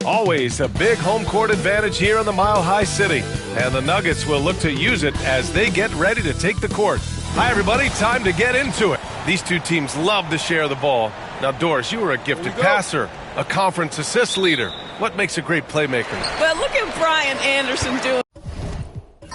Always a big home court advantage here in the Mile High City, and the Nuggets will look to use it as they get ready to take the court. Hi, everybody. Time to get into it. These two teams love to share the ball. Now, Doris, you were a gifted passer, a conference assist leader. What makes a great playmaker? Well, look at Brian Anderson doing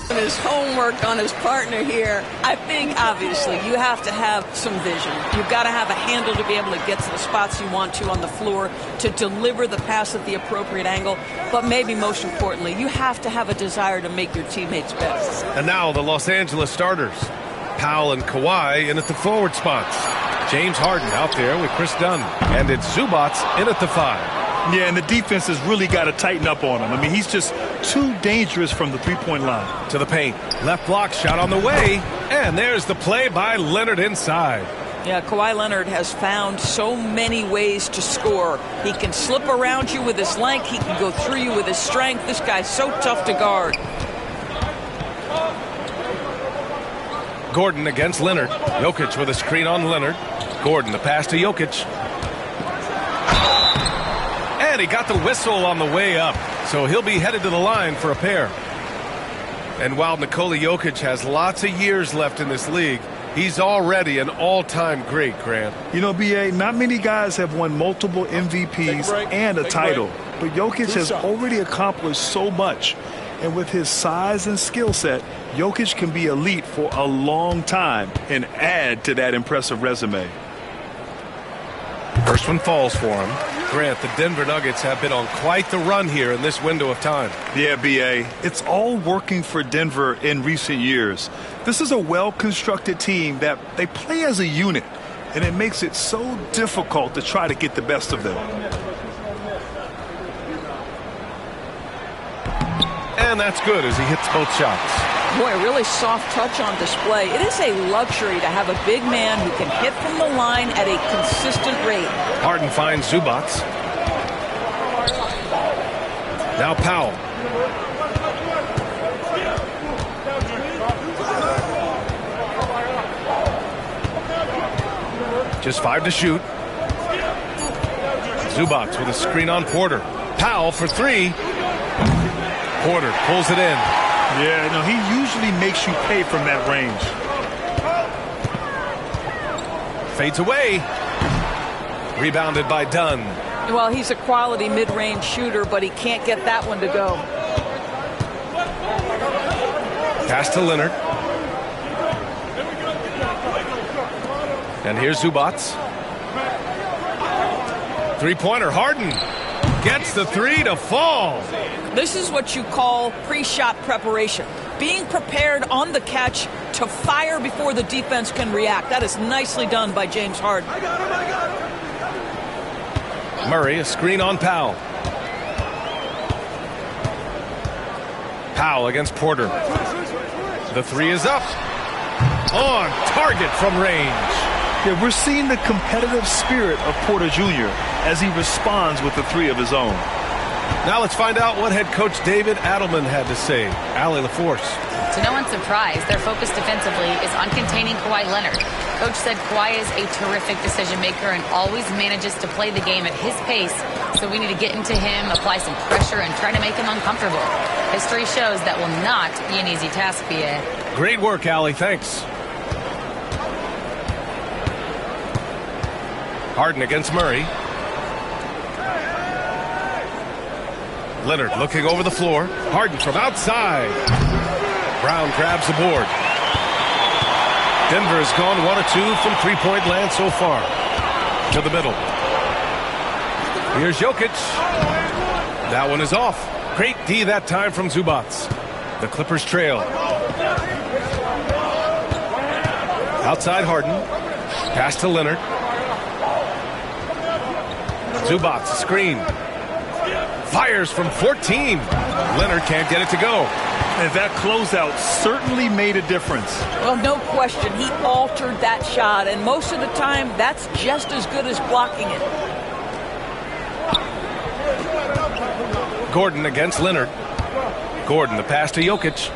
his homework on his partner here. I think, obviously, you have to have some vision. You've got to have a handle to be able to get to the spots you want to on the floor, to deliver the pass at the appropriate angle. But maybe most importantly, you have to have a desire to make your teammates better. And now the Los Angeles starters. Powell and Kawhi in at the forward spots. James Harden out there with Chris Dunn. And it's Zubac in at the 5. Yeah, and the defense has really got to tighten up on him. I mean, he's just too dangerous from the three-point line. To the paint. Left block shot on the way. And there's the play by Leonard inside. Yeah, Kawhi Leonard has found so many ways to score. He can slip around you with his length. He can go through you with his strength. This guy's so tough to guard. Gordon against Leonard. Jokic with a screen on Leonard. Gordon, the pass to Jokic. And he got the whistle on the way up, so he'll be headed to the line for a pair. And while Nikola Jokic has lots of years left in this league, he's already an all-time great, Grant. You know, B.A., not many guys have won multiple MVPs and a title, but Jokic has already accomplished so much. And with his size and skill set, Jokic can be elite for a long time and add to that impressive resume. First one falls for him. Grant, the Denver Nuggets have been on quite the run here in this window of time. Yeah, B.A., it's all working for Denver in recent years. This is a well-constructed team that they play as a unit, and it makes it so difficult to try to get the best of them. And that's good as he hits both shots. Boy, really soft touch on display. It is a luxury to have a big man who can hit from the line at a consistent rate. Harden finds Zubac. Now Powell. Just 5 to shoot. Zubac with a screen on Porter. Powell for 3. Porter pulls it in. Yeah, no, he usually makes you pay from that range. Fades away. Rebounded by Dunn. Well, he's a quality mid-range shooter, but he can't get that one to go. Pass to Leonard. And here's Zubac. Three-pointer. Harden gets the 3 to fall. This is what you call pre-shot preparation. Being prepared on the catch to fire before the defense can react. That is nicely done by James Harden. Murray, a screen on Powell. Powell against Porter. The 3 is up. On target from range. Yeah, we're seeing the competitive spirit of Porter Jr. as he responds with the 3 of his own. Now let's find out what head coach David Adelman had to say. Allie LaForce. To no one's surprise, their focus defensively is on containing Kawhi Leonard. Coach said Kawhi is a terrific decision maker and always manages to play the game at his pace, so we need to get into him, apply some pressure, and try to make him uncomfortable. History shows that will not be an easy task, B.A. Great work, Allie. Thanks. Harden against Murray. Leonard looking over the floor. Harden from outside. Brown grabs the board. Denver has gone 1 of 2 from three-point land so far. To the middle. Here's Jokic. That one is off. Great D that time from Zubac. The Clippers trail. Outside Harden. Pass to Leonard. Zubac, screen. Fires from 14. Leonard can't get it to go. And that closeout certainly made a difference. Well, no question. He altered that shot, and most of the time, that's just as good as blocking it. Gordon against Leonard. Gordon, the pass to Jokic.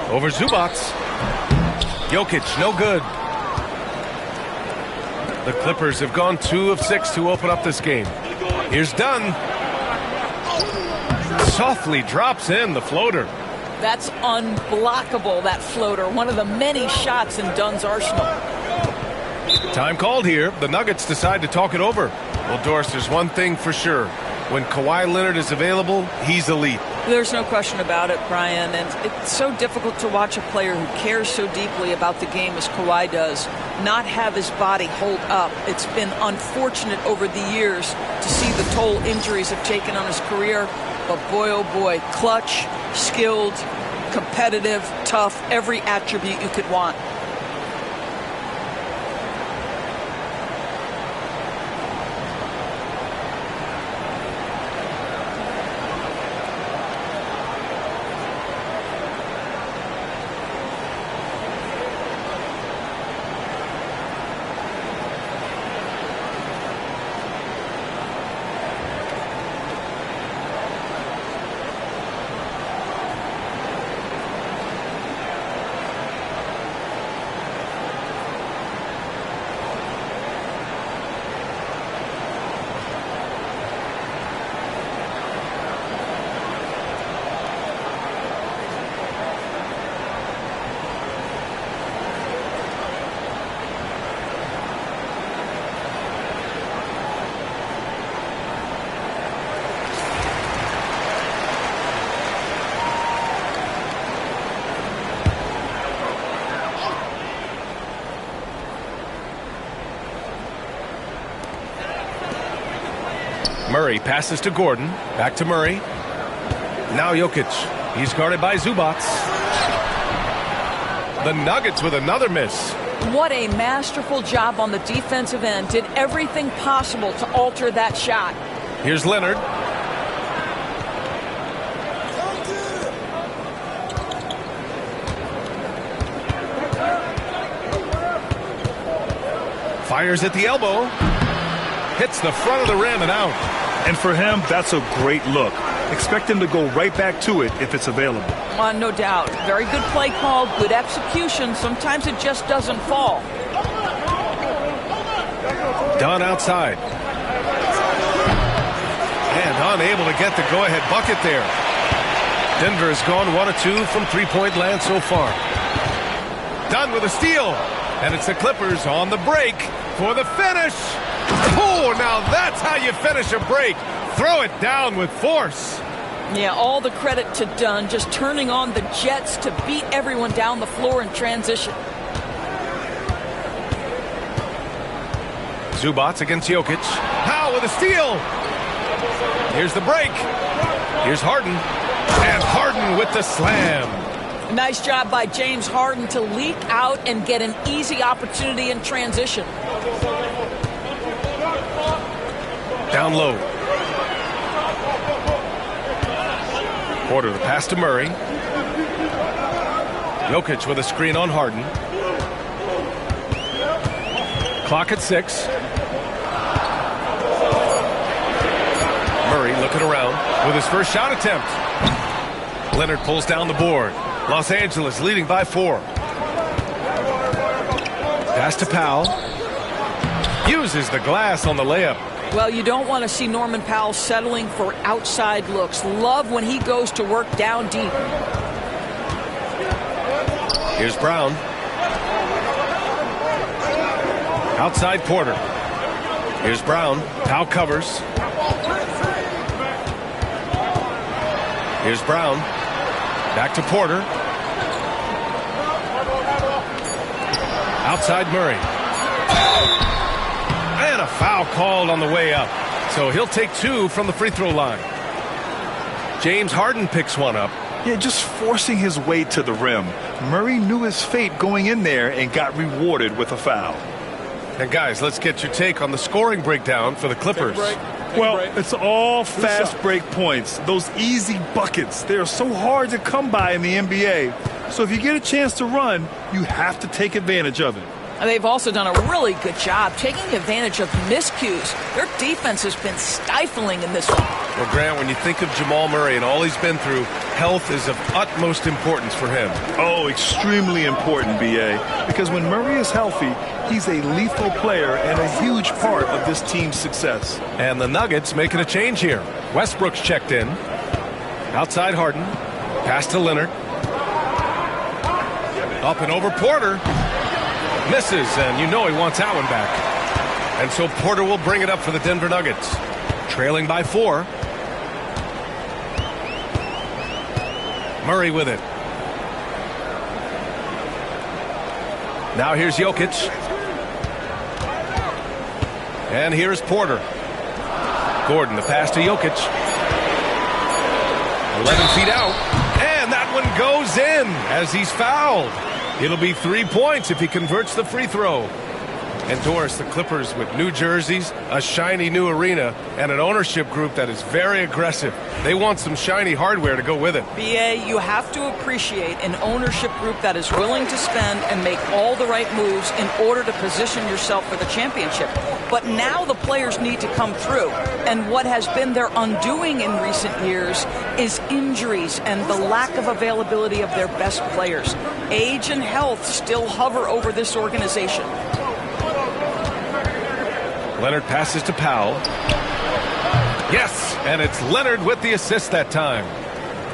Over Zubac. Jokic, no good. The Clippers have gone 2 of 6 to open up this game. Here's Dunn. Softly drops in the floater. That's unblockable, that floater. One of the many shots in Dunn's arsenal. Time called here. The Nuggets decide to talk it over. Well, Doris, there's one thing for sure. When Kawhi Leonard is available, he's elite. There's no question about it, Brian. And it's so difficult to watch a player who cares so deeply about the game as Kawhi does not have his body hold up. It's been unfortunate over the years to see the toll injuries have taken on his career. But boy, oh boy, clutch, skilled, competitive, tough, every attribute you could want. Murray passes to Gordon. Back to Murray. Now Jokic. He's guarded by Zubac. The Nuggets with another miss. What a masterful job on the defensive end. Did everything possible to alter that shot. Here's Leonard. Fires at the elbow. Hits the front of the rim and out. And for him, that's a great look. Expect him to go right back to it if it's available. No doubt. Very good play call, good execution. Sometimes it just doesn't fall. Dunn outside. And unable to get the go-ahead bucket there. Denver has gone 1 of 2 from three-point land so far. Dunn with a steal. And it's the Clippers on the break for the finish. Oh, now that's how you finish a break. Throw it down with force. Yeah, all the credit to Dunn, just turning on the Jets to beat everyone down the floor in transition. Zubac against Jokic. Powell with a steal. Here's the break. Here's Harden. And Harden with the slam. Nice job by James Harden to leak out and get an easy opportunity in transition. Down low. Porter the pass to Murray. Jokic with a screen on Harden. Clock at 6. Murray looking around with his first shot attempt. Leonard pulls down the board. Los Angeles leading by 4. Pass to Powell. Uses the glass on the layup. Well, you don't want to see Norman Powell settling for outside looks. Love when he goes to work down deep. Here's Brown. Outside Porter. Here's Brown. Powell covers. Here's Brown. Back to Porter. Outside Murray. And a foul called on the way up. So he'll take 2 from the free throw line. James Harden picks one up. Yeah, just forcing his way to the rim. Murray knew his fate going in there and got rewarded with a foul. And guys, let's get your take on the scoring breakdown for the Clippers. Well, it's all fast break points. Those easy buckets. They're so hard to come by in the NBA. So if you get a chance to run, you have to take advantage of it. And they've also done a really good job taking advantage of miscues. Their defense has been stifling in this one. Well, Grant, when you think of Jamal Murray and all he's been through, health is of utmost importance for him. Oh, extremely important, B.A. Because when Murray is healthy, he's a lethal player and a huge part of this team's success. And the Nuggets making a change here. Westbrook's checked in. Outside Harden. Pass to Leonard. Up and over Porter. Misses, and you know he wants that one back. And so Porter will bring it up for the Denver Nuggets. Trailing by 4. Murray with it. Now here's Jokic. And here's Porter. Gordon, the pass to Jokic. 11 feet out. And that one goes in as he's fouled. It'll be 3 points if he converts the free throw. And Doris, the Clippers with new jerseys, a shiny new arena, and an ownership group that is very aggressive. They want some shiny hardware to go with it. BA, you have to appreciate an ownership group that is willing to spend and make all the right moves in order to position yourself for the championship. But now the players need to come through. And what has been their undoing in recent years is injuries and the lack of availability of their best players. Age and health still hover over this organization. Leonard passes to Powell. Yes, and it's Leonard with the assist that time.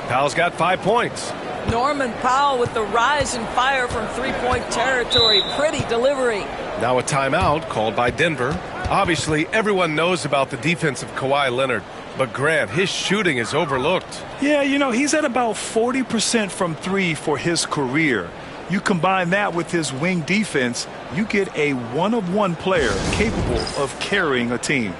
Powell's got 5 points. Norman Powell with the rise and fire from three-point territory. Pretty delivery. Now a timeout called by Denver. Obviously, everyone knows about the defense of Kawhi Leonard, but Grant, his shooting is overlooked. Yeah, you know, he's at about 40% from 3 for his career. You combine that with his wing defense, you get a one-of-one player capable of carrying a team.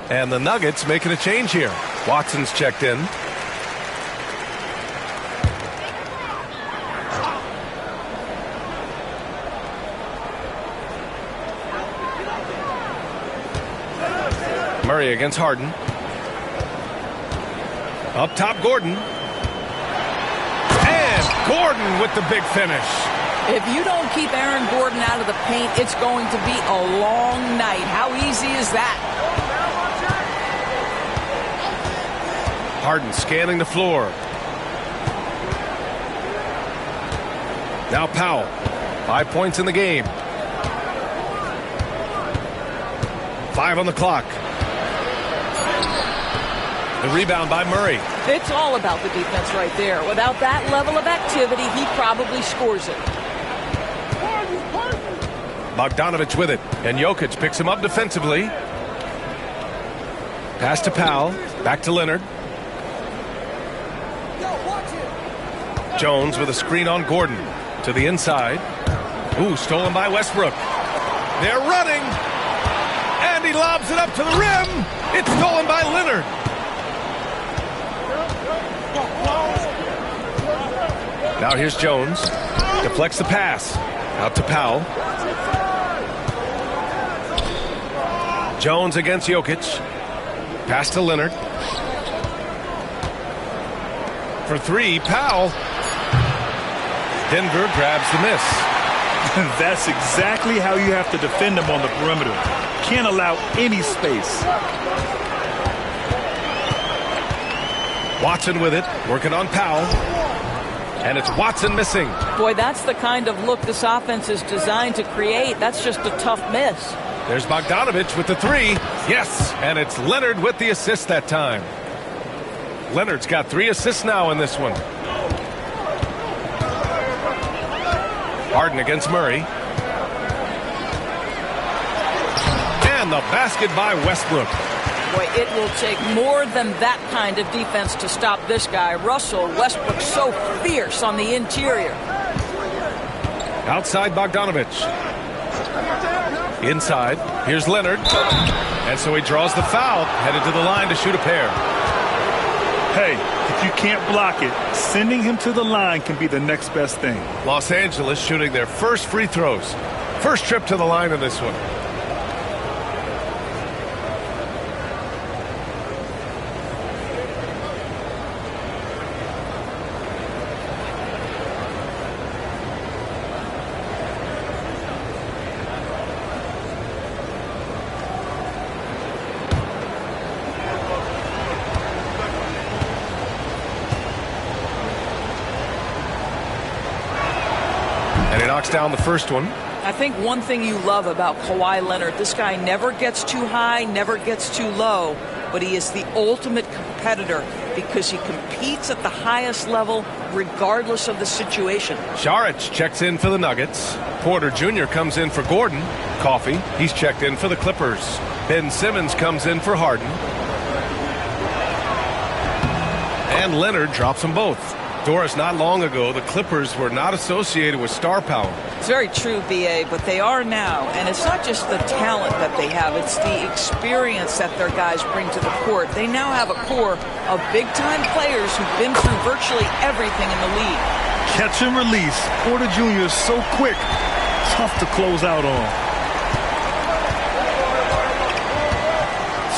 And the Nuggets making a change here. Watson's checked in. Murray against Harden. Up top, Gordon. And Gordon with the big finish. If you don't keep Aaron Gordon out of the paint, it's going to be a long night. How easy is that? Harden scanning the floor. Now Powell. 5 points in the game. 5 on the clock. The rebound by Murray. It's all about the defense right there. Without that level of activity, he probably scores it. Bogdanovich with it. And Jokic picks him up defensively. Pass to Powell. Back to Leonard. Jones with a screen on Gordon. To the inside. Ooh, stolen by Westbrook. They're running. And he lobs it up to the rim. It's stolen by Leonard. Now here's Jones. Deflects the pass. Out to Powell. Jones against Jokic. Pass to Leonard. For 3, Powell. Denver grabs the miss. That's exactly how you have to defend him on the perimeter. Can't allow any space. Watson with it, working on Powell. And it's Watson missing. Boy, that's the kind of look this offense is designed to create. That's just a tough miss. There's Bogdanovich with the 3. Yes, and it's Leonard with the assist that time. Leonard's got 3 assists now in this one. Harden against Murray. And the basket by Westbrook. Boy, it will take more than that kind of defense to stop this guy. Russell Westbrook so fierce on the interior. Outside Bogdanovic. Inside. Here's Leonard. And so he draws the foul, headed to the line to shoot a pair. Hey, if you can't block it, sending him to the line can be the next best thing. Los Angeles shooting their first free throws. First trip to the line in this one. And he knocks down the first one. I think one thing you love about Kawhi Leonard, this guy never gets too high, never gets too low, but he is the ultimate competitor because he competes at the highest level regardless of the situation. Saric checks in for the Nuggets. Porter Jr. comes in for Gordon. Coffey, he's checked in for the Clippers. Ben Simmons comes in for Harden. And Leonard drops them both. Doris, not long ago, the Clippers were not associated with star power. It's very true, B.A., but they are now. And it's not just the talent that they have. It's the experience that their guys bring to the court. They now have a core of big-time players who've been through virtually everything in the league. Catch and release. Porter Jr. is so quick. Tough to close out on.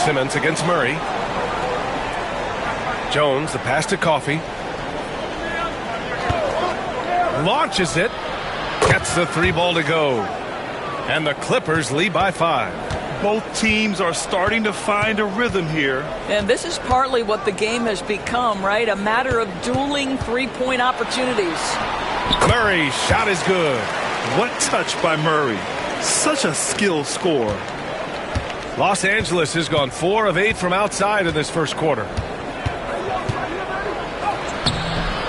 Simmons against Murray. Jones, the pass to Coffey. Launches it. Gets the three ball to go. And the Clippers lead by 5. Both teams are starting to find a rhythm here. And this is partly what the game has become, right? A matter of dueling three-point opportunities. Murray's shot is good. What touch by Murray. Such a skilled scorer. Los Angeles has gone 4 of 8 from outside in this first quarter.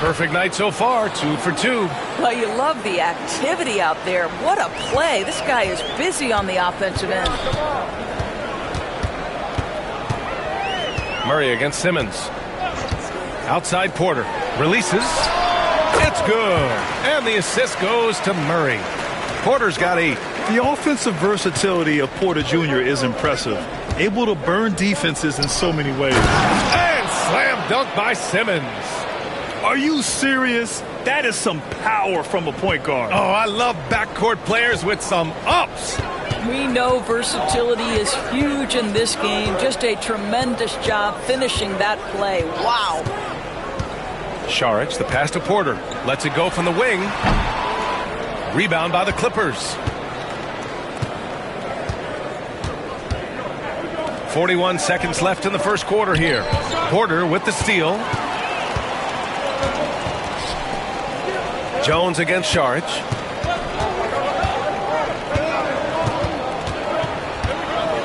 Perfect night so far, 2 for 2. Well, you love the activity out there. What a play. This guy is busy on the offensive end. Murray against Simmons. Outside Porter. Releases. It's good. And the assist goes to Murray. Porter's got 8. The offensive versatility of Porter Jr. is impressive. Able to burn defenses in so many ways. And slam dunk by Simmons. Are you serious? That is some power from a point guard. Oh, I love backcourt players with some ups. We know versatility is huge in this game. Just a tremendous job finishing that play. Wow. Saric, the pass to Porter. Lets it go from the wing. Rebound by the Clippers. 41 seconds left in the first quarter here. Porter with the steal. Jones against Saric.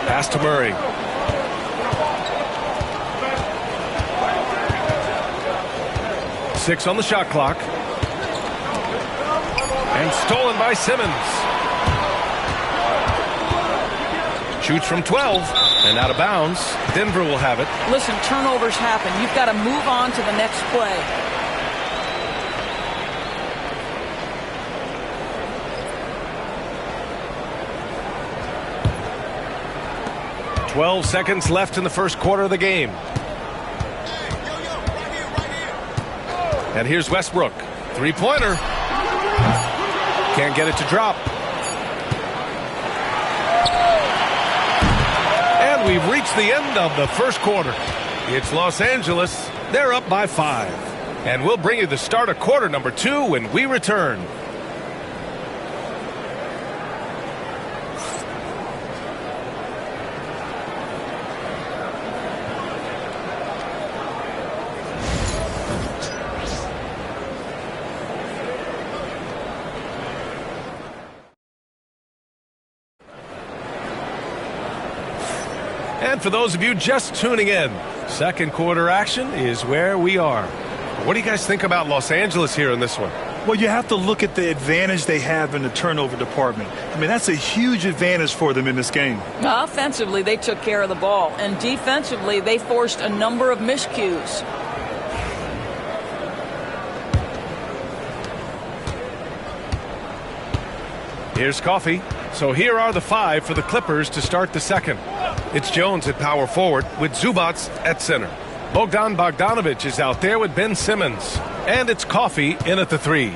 Pass to Murray. Six on the shot clock. And stolen by Simmons. Shoots from 12 and out of bounds. Denver will have it. Listen, turnovers happen. You've got to move on to the next play. 12 seconds left in the first quarter of the game. And here's Westbrook. Three-pointer. Can't get it to drop. And we've reached the end of the first quarter. It's Los Angeles. They're up by 5. And we'll bring you the start of quarter number 2 when we return. And for those of you just tuning in, second quarter action is where we are. What do you guys think about Los Angeles here in this one? Well, you have to look at the advantage they have in the turnover department. I mean, that's a huge advantage for them in this game. Offensively, they took care of the ball. And defensively, they forced a number of miscues. Here's Coffey. So here are the 5 for the Clippers to start the second. It's Jones at power forward with Zubats at center. Bogdan Bogdanović is out there with Ben Simmons. And it's Coffey in at the 3.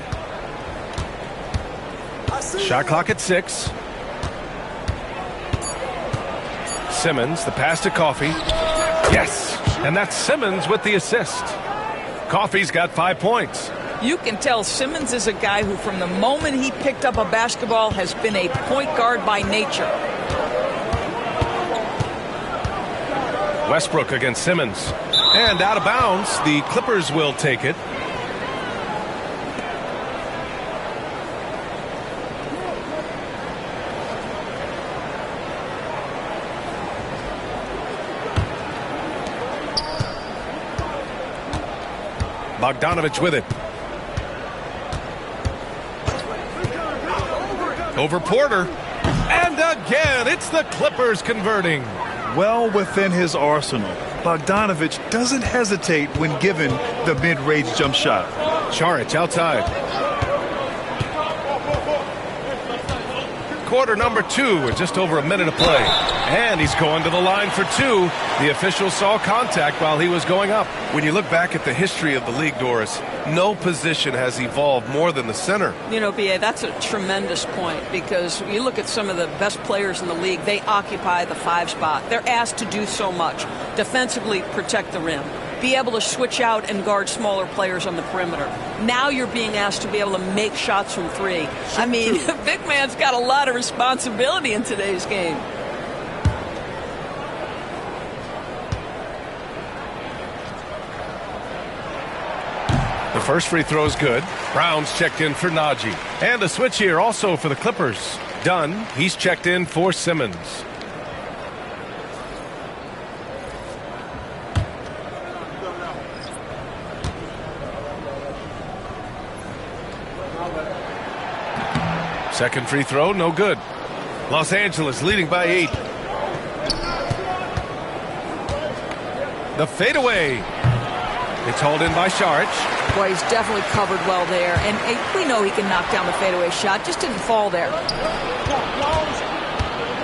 Shot clock at 6. Simmons, the pass to Coffey. Yes! And that's Simmons with the assist. Coffey's got 5 points. You can tell Simmons is a guy who, from the moment he picked up a basketball, has been a point guard by nature. Westbrook against Simmons. And out of bounds, the Clippers will take it. Bogdanović with it. Over Porter. And again, it's the Clippers converting. Well within his arsenal. Bogdanović doesn't hesitate when given the mid-range jump shot. Saric outside. Quarter number 2 with just over a minute to play. And he's going to the line for 2. The official saw contact while he was going up. When you look back at the history of the league, Doris, no position has evolved more than the center. You know, B.A., that's a tremendous point, because you look at some of the best players in the league, they occupy the 5 spot. They're asked to do so much. Defensively, protect the rim. Be able to switch out and guard smaller players on the perimeter. Now you're being asked to be able to make shots from 3. I mean, big man's got a lot of responsibility in today's game. The first free throw is good. Brown's checked in for Najee. And a switch here also for the Clippers. Dunn, he's checked in for Simmons. Second free throw, no good. Los Angeles leading by 8. The fadeaway. It's hauled in by Saric. Boy, he's definitely covered well there. And we know he can knock down the fadeaway shot. Just didn't fall there.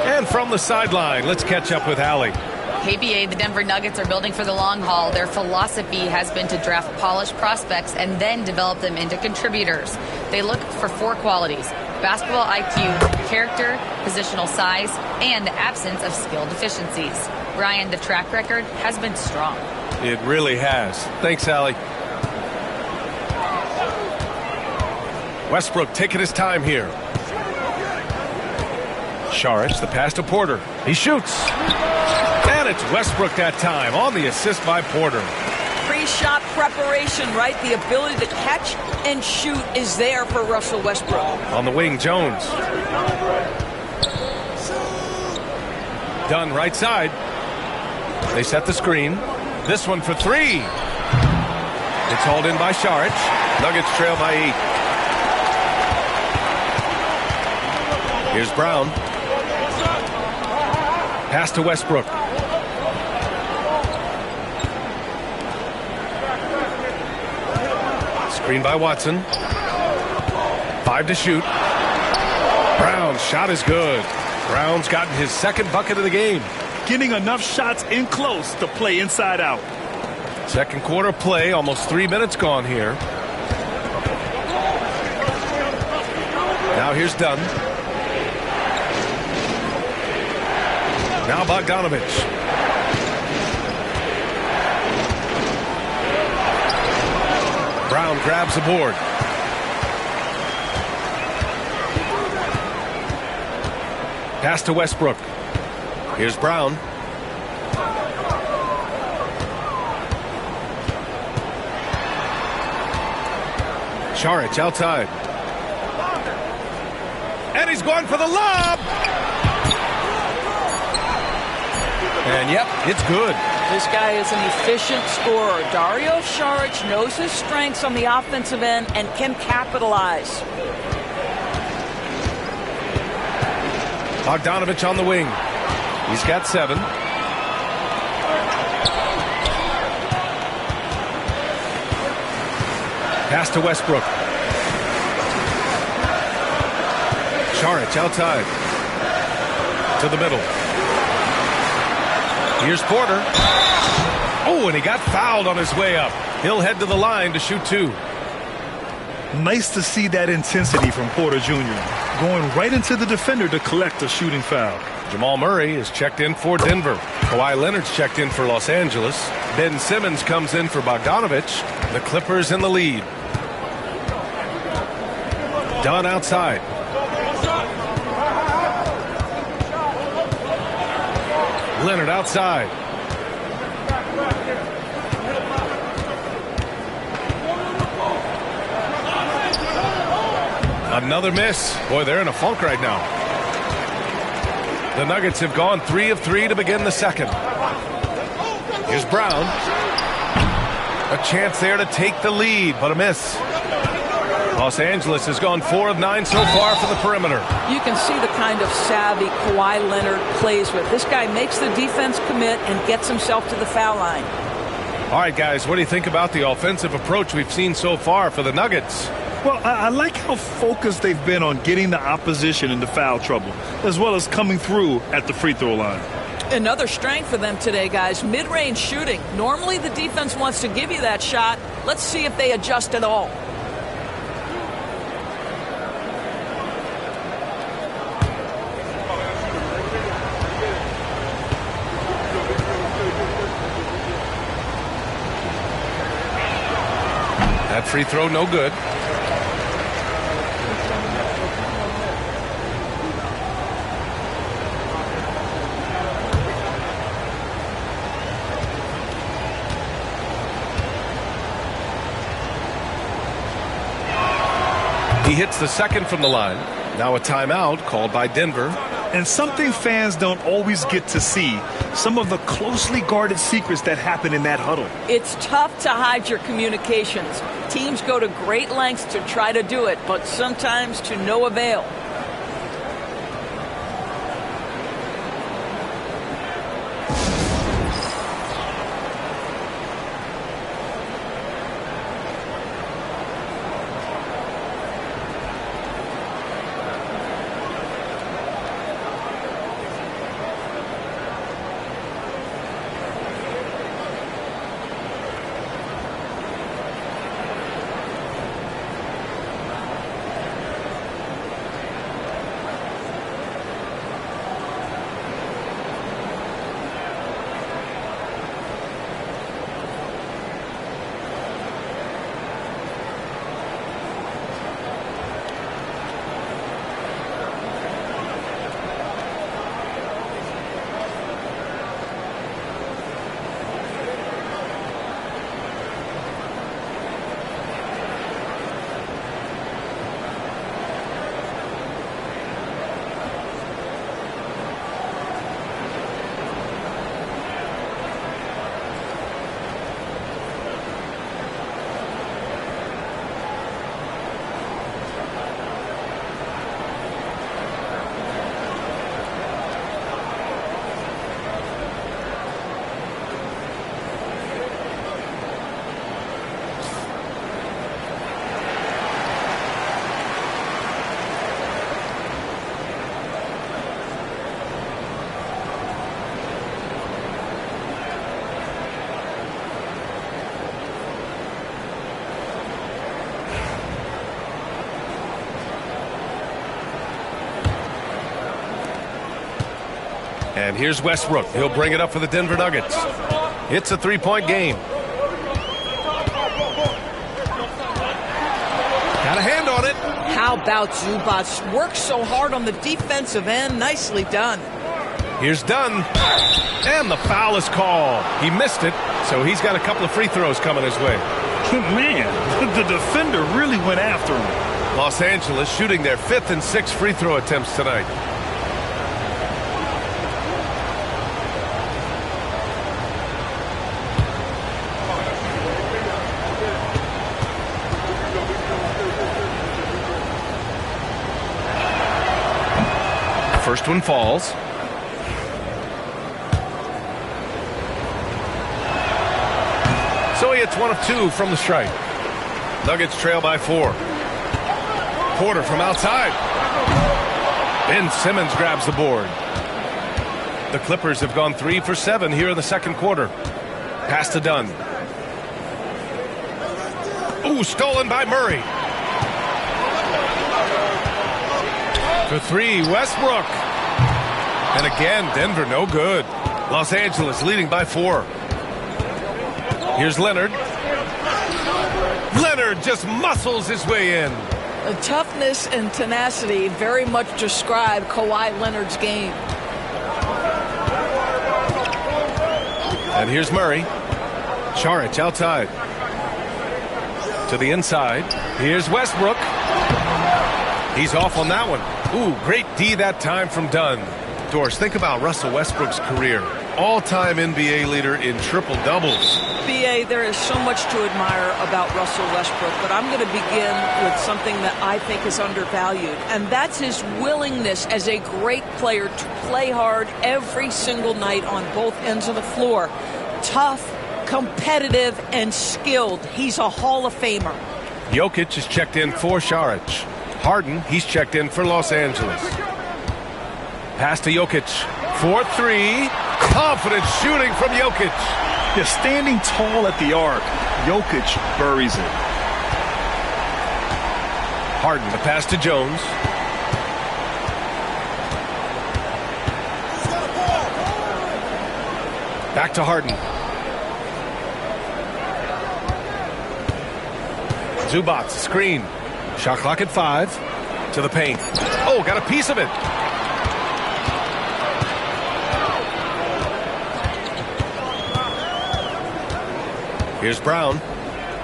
And from the sideline, let's catch up with Allie. KBA, the Denver Nuggets are building for the long haul. Their philosophy has been to draft polished prospects and then develop them into contributors. They look for 4 qualities: basketball IQ, character, positional size, and the absence of skill deficiencies. Brian, the track record has been strong. It really has. Thanks, Allie. Westbrook taking his time here. Saric, the pass to Porter. He shoots. And it's Westbrook that time on the assist by Porter. Pre-shot preparation, right? The ability to catch and shoot is there for Russell Westbrook. On the wing, Jones. Dunn right side. They set the screen. This one for 3. It's hauled in by Saric. Nuggets trail by 8. Here's Brown. Pass to Westbrook. Screen by Watson. 5 to shoot. Brown's shot is good. Brown's gotten his second bucket of the game. Getting enough shots in close to play inside out. Second quarter play, almost 3 minutes gone here. Now here's Dunn. Now Bogdanović. Brown grabs the board. Pass to Westbrook. Here's Brown. Saric outside. And he's going for the lob. And yep, it's good. This guy is an efficient scorer. Dario Saric knows his strengths on the offensive end and can capitalize. Bogdanovich on the wing. He's got 7. Pass to Westbrook. Saric outside. To the middle. Here's Porter. Oh, and he got fouled on his way up. He'll head to the line to shoot 2. Nice to see that intensity from Porter Jr. Going right into the defender to collect a shooting foul. Jamal Murray is checked in for Denver. Kawhi Leonard's checked in for Los Angeles. Ben Simmons comes in for Bogdanovich. The Clippers in the lead. Dunn outside. Leonard outside. Another miss. Boy, they're in a funk right now. The Nuggets have gone 3 of 3 to begin the second. Here's Brown. A chance there to take the lead, but a miss. Los Angeles has gone 4 of 9 so far from the perimeter. You can see the kind of savvy Kawhi Leonard plays with. This guy makes the defense commit and gets himself to the foul line. All right, guys, what do you think about the offensive approach we've seen so far for the Nuggets? Well, I like how focused they've been on getting the opposition into foul trouble, as well as coming through at the free throw line. Another strength for them today, guys, mid-range shooting. Normally the defense wants to give you that shot. Let's see if they adjust at all. That free throw, no good. He hits the second from the line. Now a timeout called by Denver. And something fans don't always get to see, some of the closely guarded secrets that happen in that huddle. It's tough to hide your communications. Teams go to great lengths to try to do it, but sometimes to no avail. And here's Westbrook. He'll bring it up for the Denver Nuggets. It's a 3-point game. Got a hand on it. How about Zubac? Works so hard on the defensive end. Nicely done. Here's Dunn. And the foul is called. He missed it, so he's got a couple of free throws coming his way. Man, the defender really went after him. Los Angeles shooting their 5th and 6th free throw attempts tonight. First one falls. So he hits 1 of 2 from the strike. Nuggets trail by 4. Porter from outside. Ben Simmons grabs the board. The Clippers have gone 3 for 7 here in the second quarter. Pass to Dunn. Ooh, stolen by Murray. For 3, Westbrook. And again, Denver no good. Los Angeles leading by 4. Here's Leonard. Leonard just muscles his way in. The toughness and tenacity very much describe Kawhi Leonard's game. And here's Murray. Saric outside. To the inside. Here's Westbrook. He's off on that one. Ooh, great D that time from Dunn. Doris, think about Russell Westbrook's career. All-time NBA leader in triple-doubles. B.A., there is so much to admire about Russell Westbrook, but I'm going to begin with something that I think is undervalued, and that's his willingness as a great player to play hard every single night on both ends of the floor. Tough, competitive, and skilled. He's a Hall of Famer. Jokic is checked in for Saric. Harden, he's checked in for Los Angeles. Pass to Jokic. 4-3. Confident shooting from Jokic. Yeah, standing tall at the arc, Jokic buries it. Harden, the pass to Jones. Back to Harden. Zubac, screen. Shot clock at 5. To the paint. Oh, got a piece of it. Here's Brown.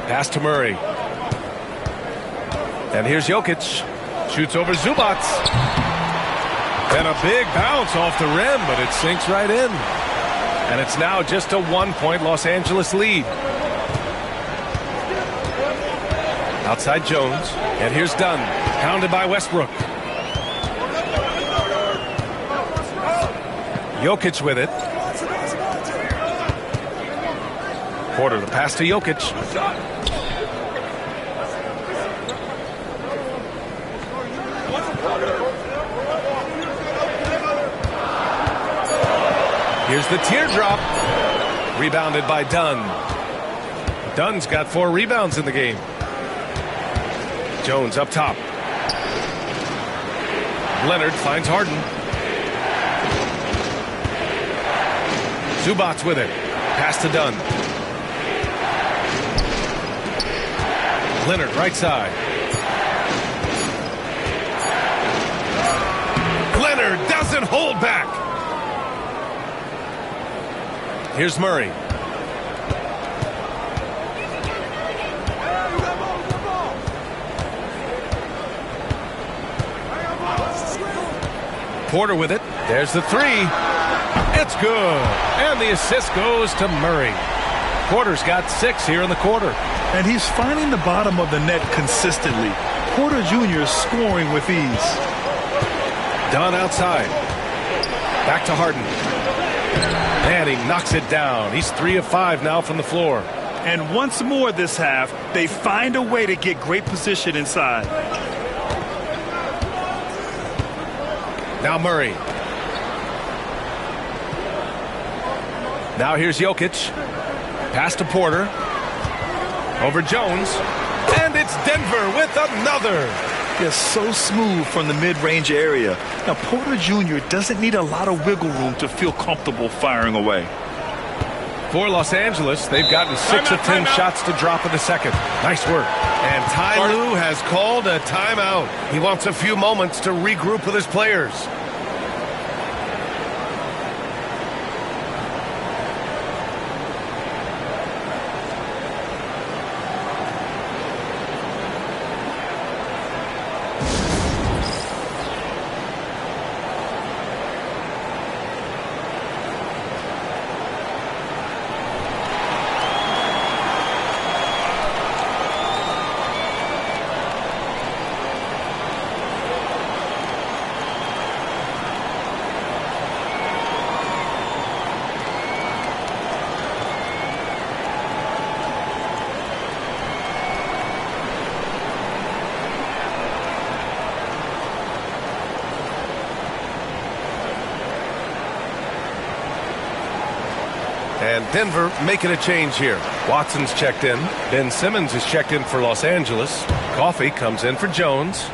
Pass to Murray. And here's Jokic. Shoots over Zubac. And a big bounce off the rim, but it sinks right in. And it's now just a 1-point Los Angeles lead. Outside Jones. And here's Dunn. Pounded by Westbrook. Jokic with it. Porter, the pass to Jokic. Here's the teardrop. Rebounded by Dunn. Dunn's got 4 rebounds in the game. Jones up top. Leonard finds Harden. Zubac with it. Pass to Dunn. Leonard right side. Leonard doesn't hold back. Here's Murray. Porter with it. There's the 3. It's good. And the assist goes to Murray. Porter's got 6 here in the quarter. And he's finding the bottom of the net consistently. Porter Jr. is scoring with ease. Dunn outside. Back to Harden. And he knocks it down. He's 3 of 5 now from the floor. And once more this half, they find a way to get great position inside. Now Murray. Now here's Jokic. Pass to Porter. Over Jones. And it's Denver with another. They're so smooth from the mid-range area. Now, Porter Jr. doesn't need a lot of wiggle room to feel comfortable firing away. For Los Angeles, they've gotten 6 of 10 shots to drop in the second. Nice work. And Ty Lue has called a timeout. He wants a few moments to regroup with his players. And Denver making a change here. Watson's checked in. Ben Simmons is checked in for Los Angeles. Coffee comes in for Jones.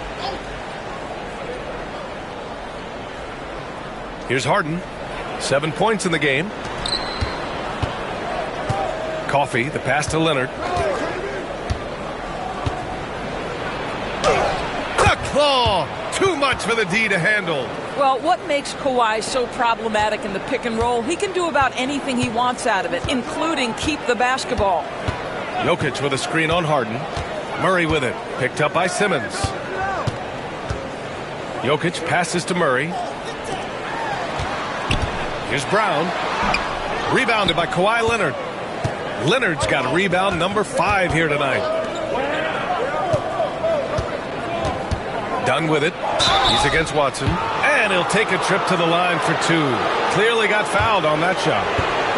Here's Harden. 7 points in the game. Coffee, the pass to Leonard. The claw! Too much for the D to handle. Well, what makes Kawhi so problematic in the pick and roll? He can do about anything he wants out of it, including keep the basketball. Jokic with a screen on Harden. Murray with it. Picked up by Simmons. Jokic passes to Murray. Here's Brown. Rebounded by Kawhi Leonard. Leonard's got rebound number 5 here tonight. Done with it. He's against Watson. And he'll take a trip to the line for 2. Clearly got fouled on that shot.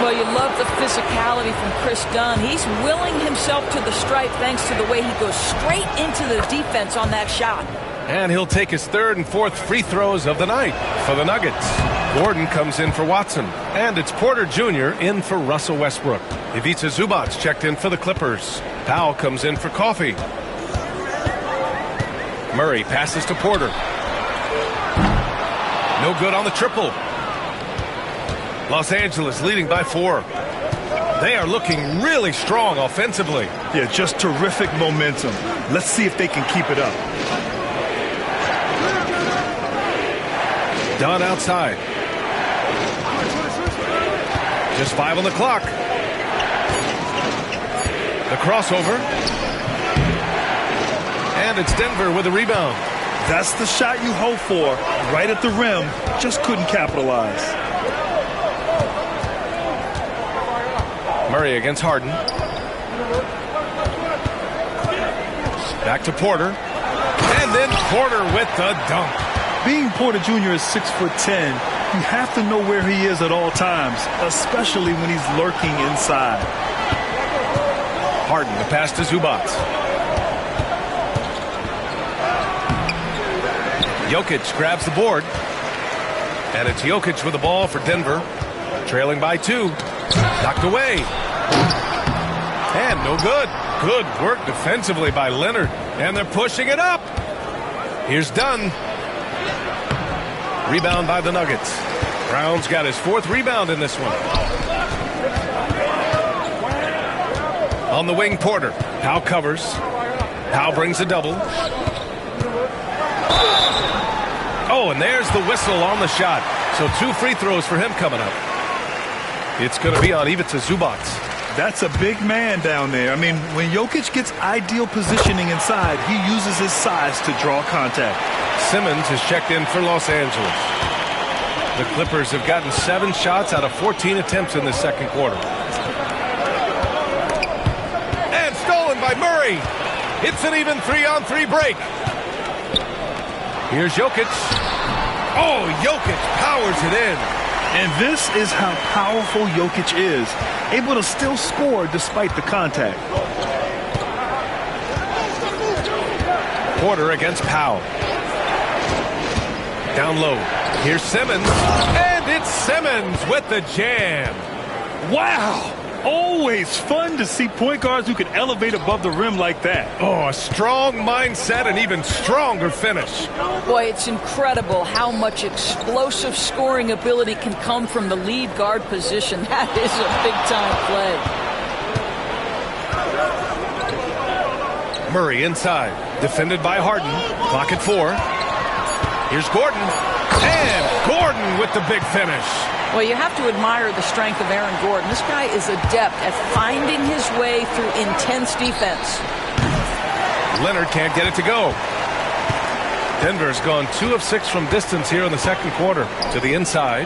Well, you love the physicality from Chris Dunn. He's willing himself to the stripe thanks to the way he goes straight into the defense on that shot. And he'll take his 3rd and 4th free throws of the night for the Nuggets. Gordon comes in for Watson. And it's Porter Jr. in for Russell Westbrook. Ivica Zubac checked in for the Clippers. Powell comes in for Coffee. Murray passes to Porter. No good on the triple. Los Angeles leading by 4. They are looking really strong offensively. Yeah, just terrific momentum. Let's see if they can keep it up. Dunn outside. Just 5 on the clock. The crossover. And it's Denver with a rebound. That's the shot you hope for. Right at the rim. Just couldn't capitalize. Murray against Harden. Back to Porter. And then Porter with the dunk. Being Porter Jr. is 6'10", you have to know where he is at all times, especially when he's lurking inside. Harden, the pass to Zubac. Jokic grabs the board. And it's Jokic with the ball for Denver. Trailing by 2. Knocked away. And no good. Good work defensively by Leonard. And they're pushing it up. Here's Dunn. Rebound by the Nuggets. Brown's got his 4th rebound in this one. On the wing, Porter. Powell covers. Powell brings a double. Oh, and there's the whistle on the shot. So 2 free throws for him coming up. It's going to be on Ivica Zubac. That's a big man down there. I mean, when Jokic gets ideal positioning inside, he uses his size to draw contact. Simmons has checked in for Los Angeles. The Clippers have gotten 7 shots out of 14 attempts in the second quarter. And stolen by Murray. It's an even 3-on-3 break. Here's Jokic. Oh, Jokic powers it in. And this is how powerful Jokic is. Able to still score despite the contact. Porter against Powell. Down low. Here's Simmons. And it's Simmons with the jam. Wow. Always fun to see point guards who can elevate above the rim like that. Oh, a strong mindset and even stronger finish. Boy, it's incredible how much explosive scoring ability can come from the lead guard position. That is a big-time play. Murray inside. Defended by Harden. Clock at 4. Here's Gordon. And Gordon with the big finish. Well, you have to admire the strength of Aaron Gordon. This guy is adept at finding his way through intense defense. Leonard can't get it to go. Denver's gone 2 of 6 from distance here in the second quarter. To the inside.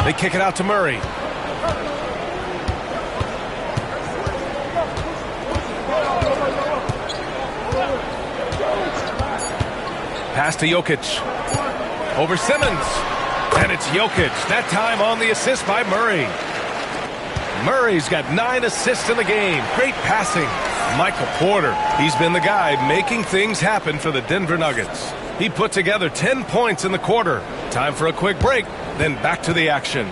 They kick it out to Murray. Pass to Jokic. Over Simmons. And it's Jokic. That time on the assist by Murray. Murray's got 9 assists in the game. Great passing. Michael Porter. He's been the guy making things happen for the Denver Nuggets. He put together 10 points in the quarter. Time for a quick break, then back to the action.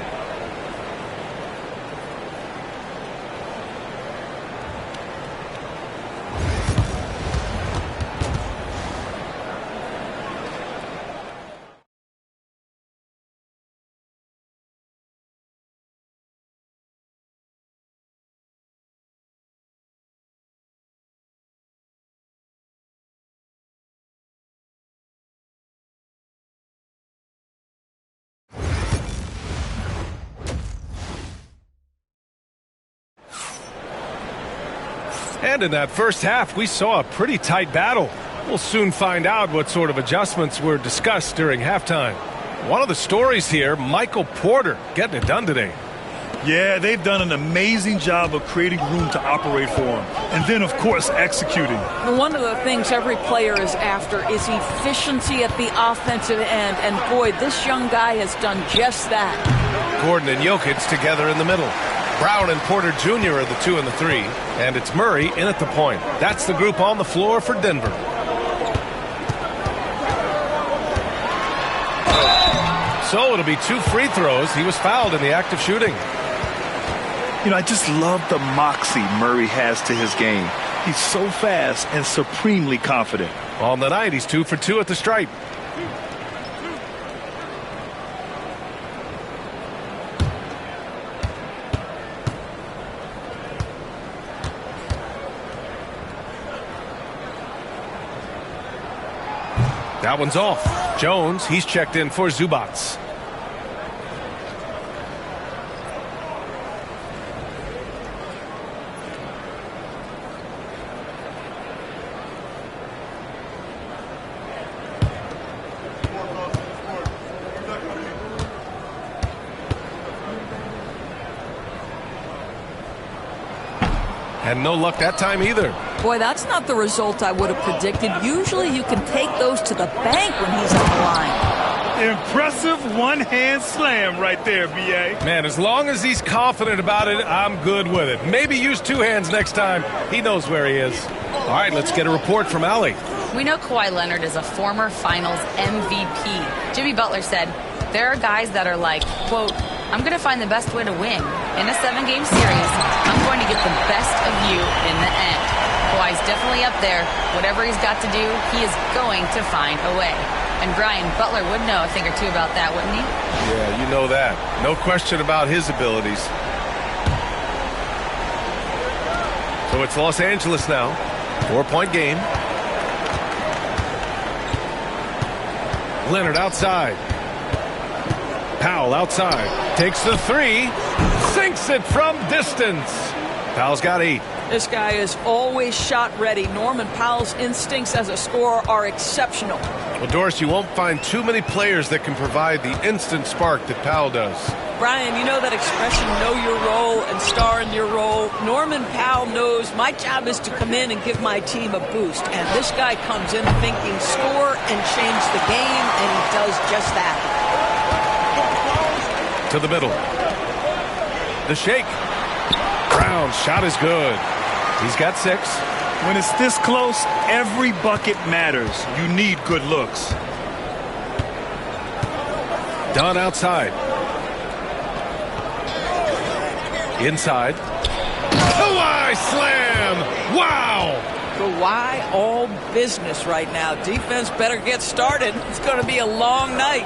And in that first half, we saw a pretty tight battle. We'll soon find out what sort of adjustments were discussed during halftime. One of the stories here, Michael Porter getting it done today. Yeah, they've done an amazing job of creating room to operate for him. And then, of course, executing. One of the things every player is after is efficiency at the offensive end. And, boy, this young guy has done just that. Gordon and Jokic together in the middle. Brown and Porter Jr. are the 2 and the 3. And it's Murray in at the point. That's the group on the floor for Denver. So it'll be 2 free throws. He was fouled in the act of shooting. You know, I just love the moxie Murray has to his game. He's so fast and supremely confident. On the night, he's 2 for 2 at the stripe. That one's off. Jones, he's checked in for Zubats. And no luck that time either. Boy, that's not the result I would have predicted. Usually you can take those to the bank when he's on the line. Impressive one-hand slam right there, B.A. Man, as long as he's confident about it, I'm good with it. Maybe use 2 hands next time. He knows where he is. All right, let's get a report from Allie. We know Kawhi Leonard is a former Finals MVP. Jimmy Butler said, there are guys that are like, quote, I'm going to find the best way to win. In a 7-game series, I'm going to get the best of you in the end. Kawhi's definitely up there. Whatever he's got to do, he is going to find a way. And Brian, Butler would know a thing or two about that, wouldn't he? Yeah, you know that. No question about his abilities. So it's Los Angeles now. 4-point game. Leonard outside. Powell outside. Takes the 3. Sinks it from distance. Powell's got 8. This guy is always shot ready. Norman Powell's instincts as a scorer are exceptional. Well, Doris, you won't find too many players that can provide the instant spark that Powell does. Brian, you know that expression, know your role and star in your role. Norman Powell knows my job is to come in and give my team a boost. And this guy comes in thinking score and change the game, and he does just that. To the middle. The shake. Brown's shot is good. He's got 6. When it's this close, every bucket matters. You need good looks. Dunn outside. Inside. Kawhi slam! Wow! Kawhi all business right now. Defense better get started. It's going to be a long night.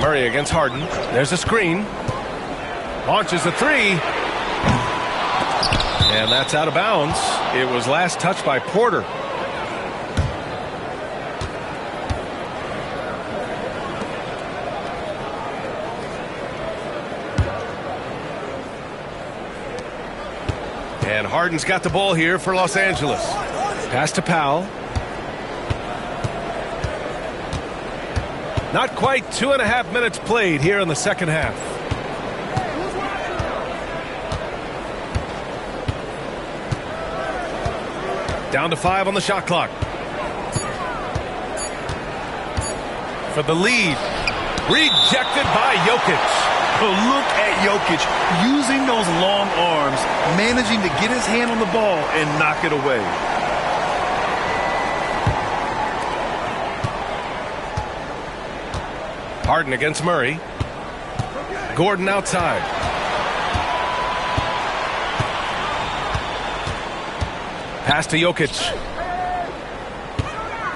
Murray against Harden. There's a screen. Launches a 3. And that's out of bounds. It was last touched by Porter. And Harden's got the ball here for Los Angeles. Pass to Powell. Not quite 2.5 minutes played here in the second half. Down to 5 on the shot clock. For the lead. Rejected by Jokic. But look at Jokic using those long arms, managing to get his hand on the ball and knock it away. Harden against Murray. Gordon outside. Pass to Jokic.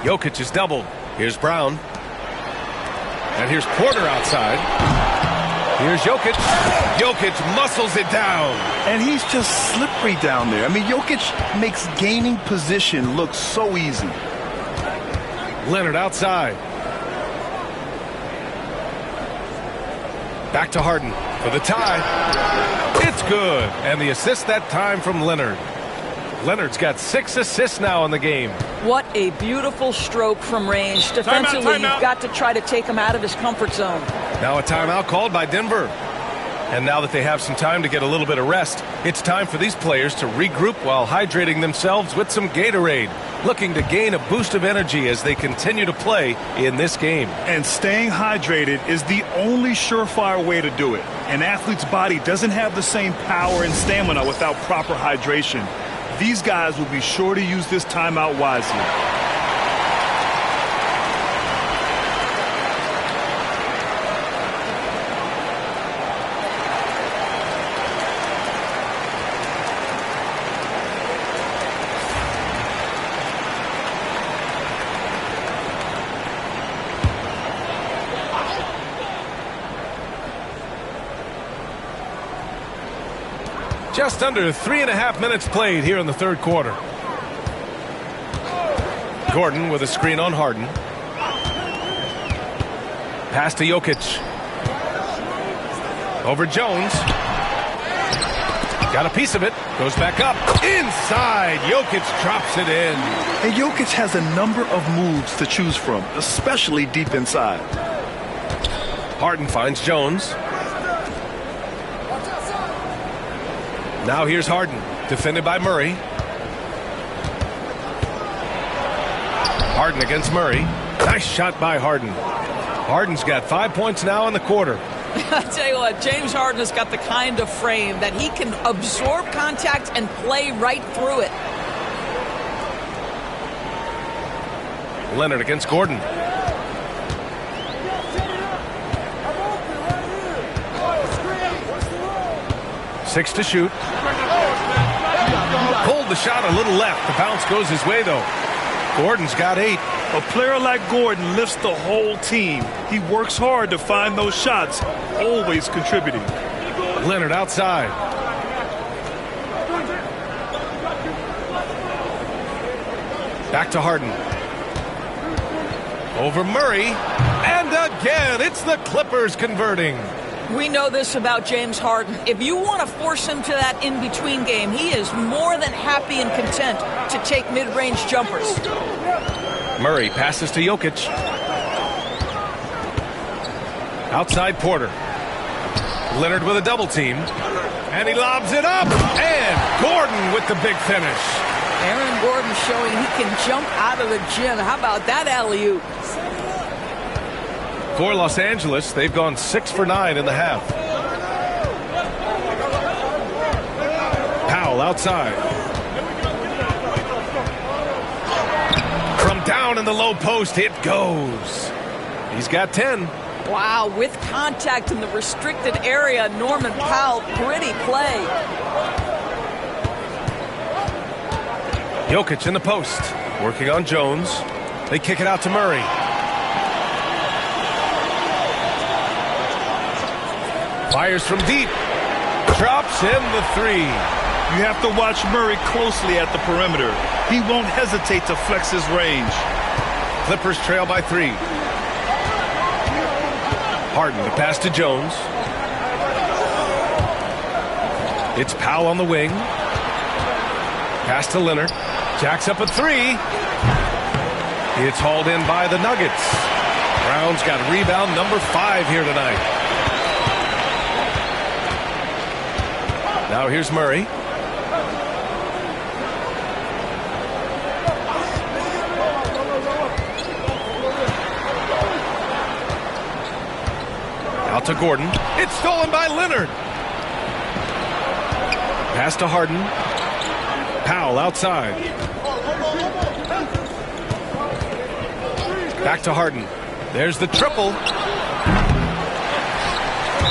Jokic is doubled. Here's Brown. And here's Porter outside. Here's Jokic. Jokic muscles it down. And he's just slippery down there. I mean, Jokic makes gaining position look so easy. Leonard outside. Back to Harden for the tie. It's good. And the assist that time from Leonard. Leonard's got 6 assists now in the game. What a beautiful stroke from range. Defensively, Timeout. You've got to try to take him out of his comfort zone. Now a timeout called by Denver. And now that they have some time to get a little bit of rest, it's time for these players to regroup while hydrating themselves with some Gatorade, looking to gain a boost of energy as they continue to play in this game. And staying hydrated is the only surefire way to do it. An athlete's body doesn't have the same power and stamina without proper hydration. These guys will be sure to use this timeout wisely. Just under 3.5 minutes played here in the third quarter. Gordon with a screen on Harden. Pass to Jokic. Over Jones. Got a piece of it. Goes back up. Inside. Jokic drops it in. And Jokic has a number of moves to choose from, especially deep inside. Harden finds Jones. Now here's Harden, defended by Murray. Harden against Murray. Nice shot by Harden. Harden's got 5 points now in the quarter. I tell you what, James Harden has got the kind of frame that he can absorb contact and play right through it. Leonard against Gordon. Six to shoot. Pulled the shot a little left. The bounce goes his way, though. Gordon's got 8. A player like Gordon lifts the whole team. He works hard to find those shots, always contributing. Leonard outside. Back to Harden. Over Murray. And again, it's the Clippers converting. We know this about James Harden. If you want to force him to that in-between game, he is more than happy and content to take mid-range jumpers. Murray passes to Jokic. Outside Porter. Leonard with a double team. And he lobs it up. And Gordon with the big finish. Aaron Gordon showing he can jump out of the gym. How about that alley-oop? For Los Angeles, they've gone 6 for 9 in the half. Powell outside. From down in the low post, it goes. He's got 10. Wow, with contact in the restricted area, Norman Powell, pretty play. Jokic in the post, working on Jones. They kick it out to Murray. Fires from deep. Drops in the 3. You have to watch Murray closely at the perimeter. He won't hesitate to flex his range. Clippers trail by 3. Harden to pass to Jones. It's Powell on the wing. Pass to Leonard. Jacks up a 3. It's hauled in by the Nuggets. Brown's got rebound number 5 here tonight. Now here's Murray. Out to Gordon. It's stolen by Leonard. Pass to Harden. Powell outside. Back to Harden. There's the triple.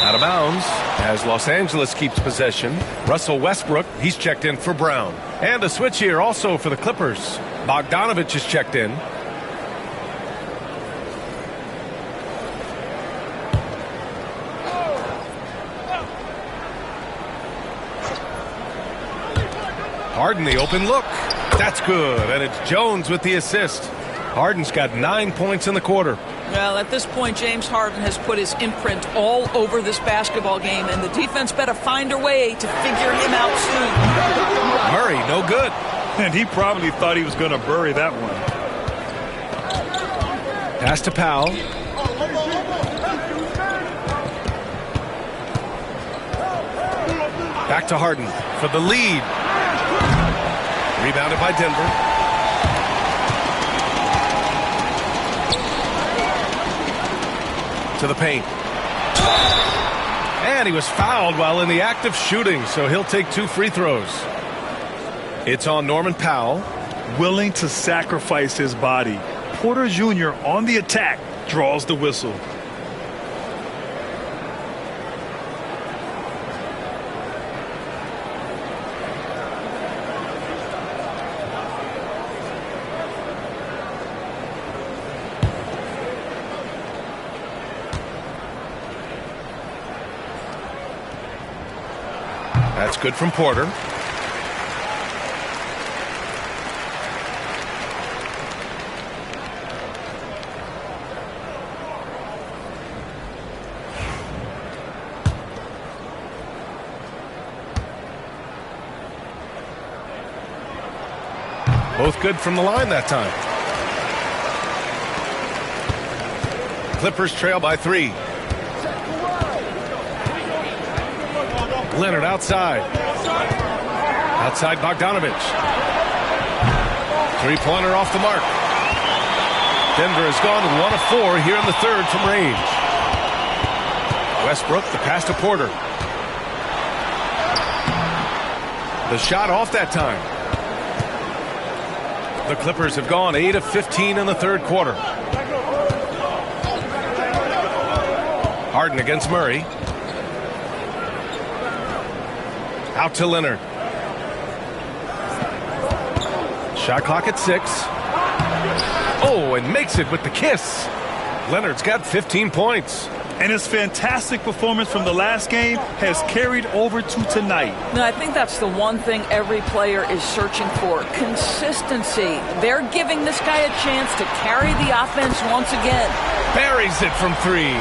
Out of bounds as Los Angeles keeps possession. Russell Westbrook, he's checked in for Brown. And a switch here also for the Clippers. Bogdanovich is checked in. Harden the open look. That's good. And it's Jones with the assist. Harden's got 9 points in the quarter. Well, at this point, James Harden has put his imprint all over this basketball game, and the defense better find a way to figure him out soon. Murray, no good. And he probably thought he was going to bury that one. Pass to Powell. Back to Harden for the lead. Rebounded by Denver. To the paint. And he was fouled while in the act of shooting, so he'll take 2 free throws. It's on Norman Powell. Willing to sacrifice his body. Porter Jr. on the attack draws the whistle. That's good from Porter. Both good from the line that time. Clippers trail by 3. Leonard outside. Outside Bogdanovich. 3-pointer off the mark. Denver has gone 1 of 4 here in the third from range. Westbrook, the pass to Porter. The shot off that time. The Clippers have gone 8 of 15 in the third quarter. Harden against Murray. Out to Leonard. Shot clock at 6. Oh, and makes it with the kiss. Leonard's got 15 points. And his fantastic performance from the last game has carried over to tonight. No, I think that's the one thing every player is searching for. Consistency. They're giving this guy a chance to carry the offense once again. Buries it from 3.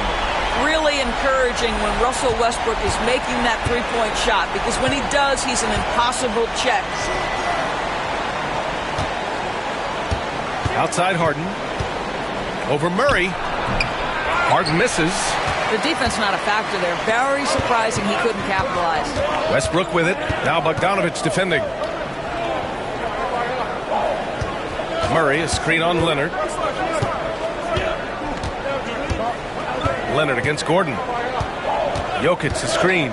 Really encouraging when Russell Westbrook is making that three-point shot, because when he does, he's an impossible check. Outside Harden. Over Murray. Harden misses. The defense not a factor there. Very surprising he couldn't capitalize. Westbrook with it. Now Bogdanovich defending. Murray, a screen on Leonard. Leonard against Gordon. Jokic, a screen.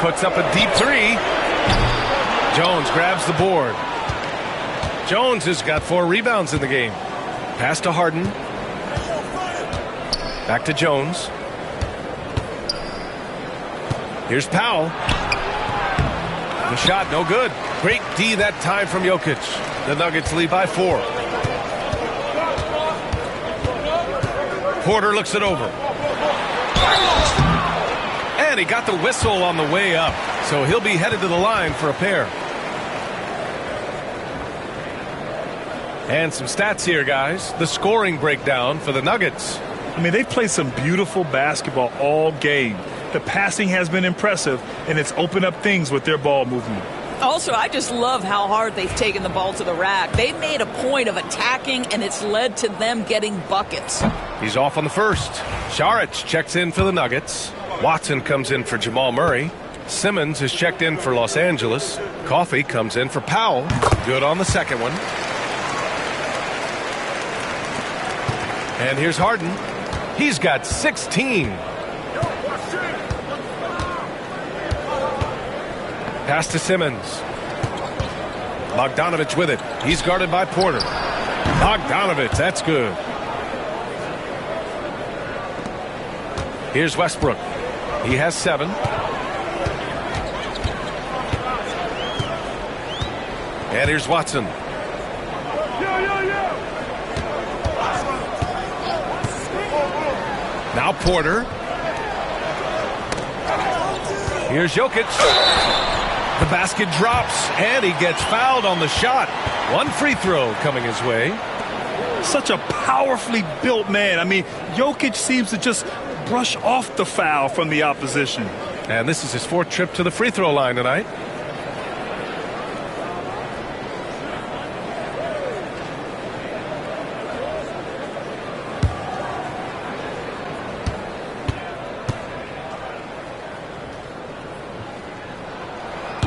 Puts up a deep 3. Jones grabs the board. Jones has got 4 rebounds in the game. Pass to Harden. Back to Jones. Here's Powell. The shot, no good. Great D that time from Jokic. The Nuggets lead by 4. Porter looks it over. And he got the whistle on the way up. So he'll be headed to the line for a pair. And some stats here, guys. The scoring breakdown for the Nuggets. I mean, they've played some beautiful basketball all game. The passing has been impressive, and it's opened up things with their ball movement. Also, I just love how hard they've taken the ball to the rack. They've made a point of attacking, and it's led to them getting buckets. He's off on the first. Saric checks in for the Nuggets. Watson comes in for Jamal Murray. Simmons is checked in for Los Angeles. Coffey comes in for Powell. Good on the second one. And here's Harden. He's got 16. Pass to Simmons. Bogdanovich with it. He's guarded by Porter. Bogdanovich, that's good. Here's Westbrook. He has 7. And here's Watson. Now Porter. Here's Jokic. The basket drops, and he gets fouled on the shot. 1 free throw coming his way. Such a powerfully built man. I mean, Jokic seems to just brush off the foul from the opposition. And this is his 4th trip to the free throw line tonight.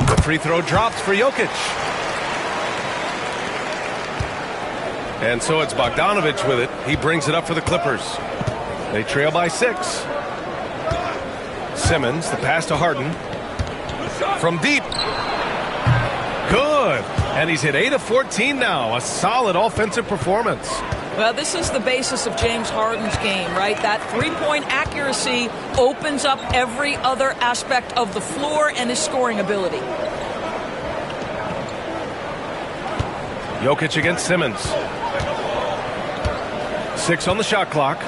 The free throw dropped for Jokic. And so it's Bogdanović with it. He brings it up for the Clippers. They trail by 6. Simmons, the pass to Harden. From deep. Good. And he's hit 8 of 14 now. A solid offensive performance. Well, this is the basis of James Harden's game, right? That three-point accuracy opens up every other aspect of the floor and his scoring ability. Jokic against Simmons. 6 on the shot clock.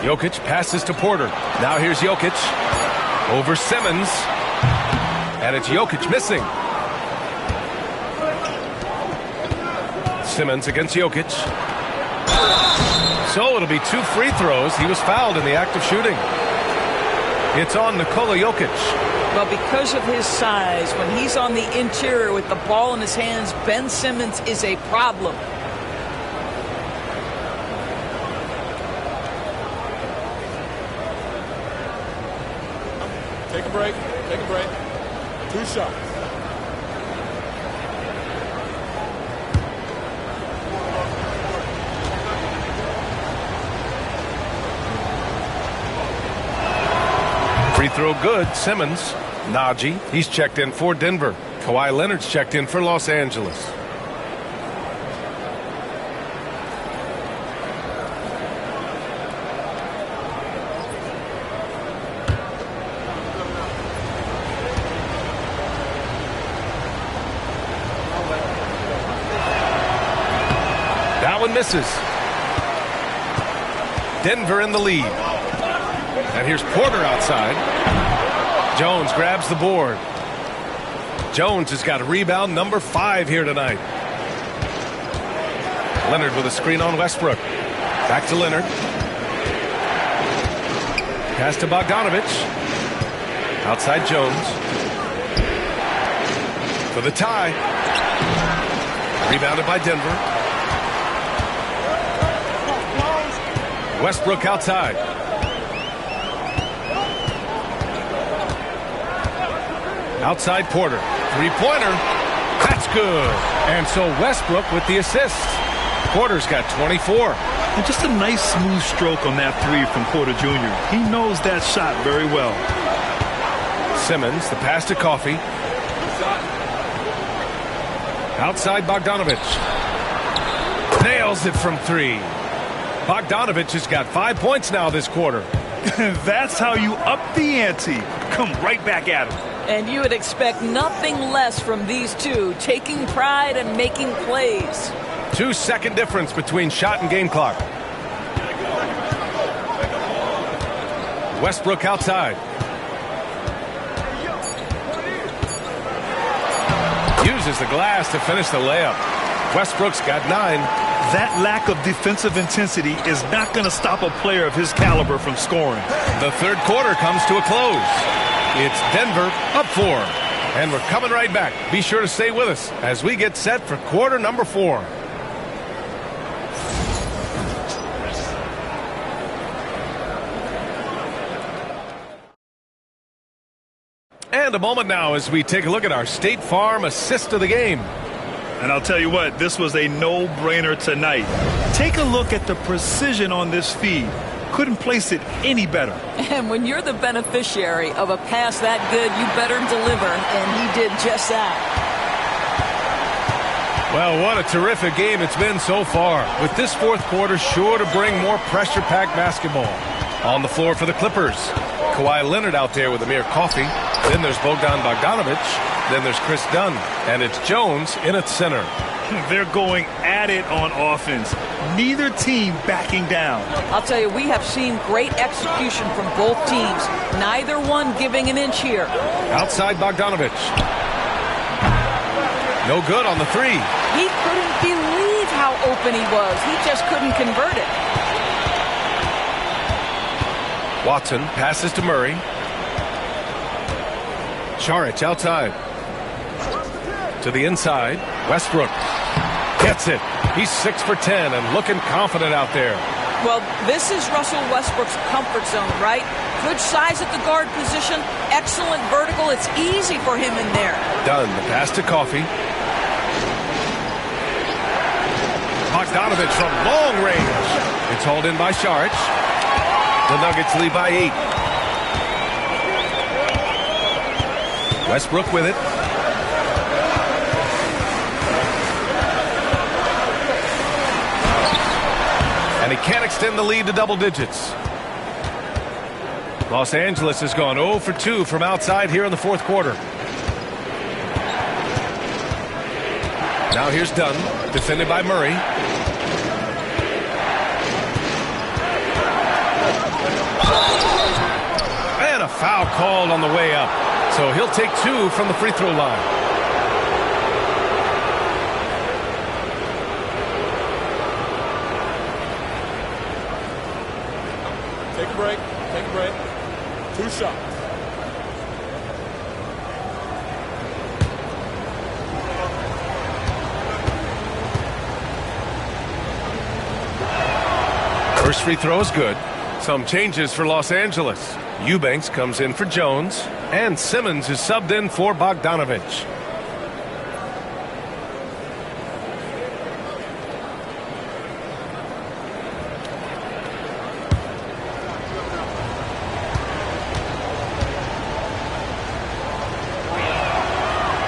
Jokic passes to Porter. Now here's Jokic over Simmons. And it's Jokic missing. Simmons against Jokic. So it'll be 2 free throws. He was fouled in the act of shooting. It's on Nikola Jokic. Well, because of his size, when he's on the interior with the ball in his hands, Ben Simmons is a problem. Take a break. Take a break. 2 shots. Free throw good. Simmons. Najee. He's checked in for Denver. Kawhi Leonard's checked in for Los Angeles. That one misses. Denver in the lead. And here's Porter outside. Jones grabs the board. Jones has got rebound number 5 here tonight. Leonard with a screen on Westbrook. Back to Leonard. Pass to Bogdanović. Outside Jones. For the tie. Rebounded by Denver. Westbrook outside. Outside Porter. 3-pointer. That's good. And so Westbrook with the assist. Porter's got 24. And just a nice smooth stroke on that 3 from Porter Jr. He knows that shot very well. Simmons, the pass to Coffey. Outside Bogdanović. Nails it from 3. Bogdanović has got 5 points now this quarter. That's how you up the ante. Come right back at him. And you would expect nothing less from these two, taking pride and making plays. 2-second difference between shot and game clock. Westbrook outside. Uses the glass to finish the layup. Westbrook's got 9. That lack of defensive intensity is not going to stop a player of his caliber from scoring. The third quarter comes to a close. It's Denver up 4. And we're coming right back. Be sure to stay with us as we get set for quarter number 4. And a moment now as we take a look at our State Farm assist of the game. And I'll tell you what, this was a no-brainer tonight. Take a look at the precision on this feed. Couldn't place it any better. And when you're the beneficiary of a pass that good, you better deliver, and he did just that. Well, what a terrific game it's been so far, with this fourth quarter sure to bring more pressure-packed basketball. On the floor for the Clippers, Kawhi Leonard out there with Amir Coffey. Then there's Bogdan Bogdanović. Then there's Chris Dunn. And it's Jones in at center. They're going at it on offense. Neither team backing down. I'll tell you, we have seen great execution from both teams. Neither one giving an inch here. Outside Bogdanović. No good on the 3. He couldn't believe how open he was. He just couldn't convert it. Watson passes to Murray. Saric outside. To the inside. Westbrook gets it. He's 6 for 10 and looking confident out there. Well, this is Russell Westbrook's comfort zone, right? Good size at the guard position, excellent vertical. It's easy for him in there. Dunn, the pass to Coffey. Bogdanovich from long range. It's hauled in by Saric. The Nuggets lead by 8. Westbrook with it. And he can't extend the lead to double digits. Los Angeles has gone 0 for 2 from outside here in the fourth quarter. Now here's Dunn, defended by Murray. And a foul called on the way up. So he'll take 2 from the free throw line. Take a break. Take a break. 2 shots. First free throw is good. Some changes for Los Angeles. Eubanks comes in for Jones, and Simmons is subbed in for Bogdanovich.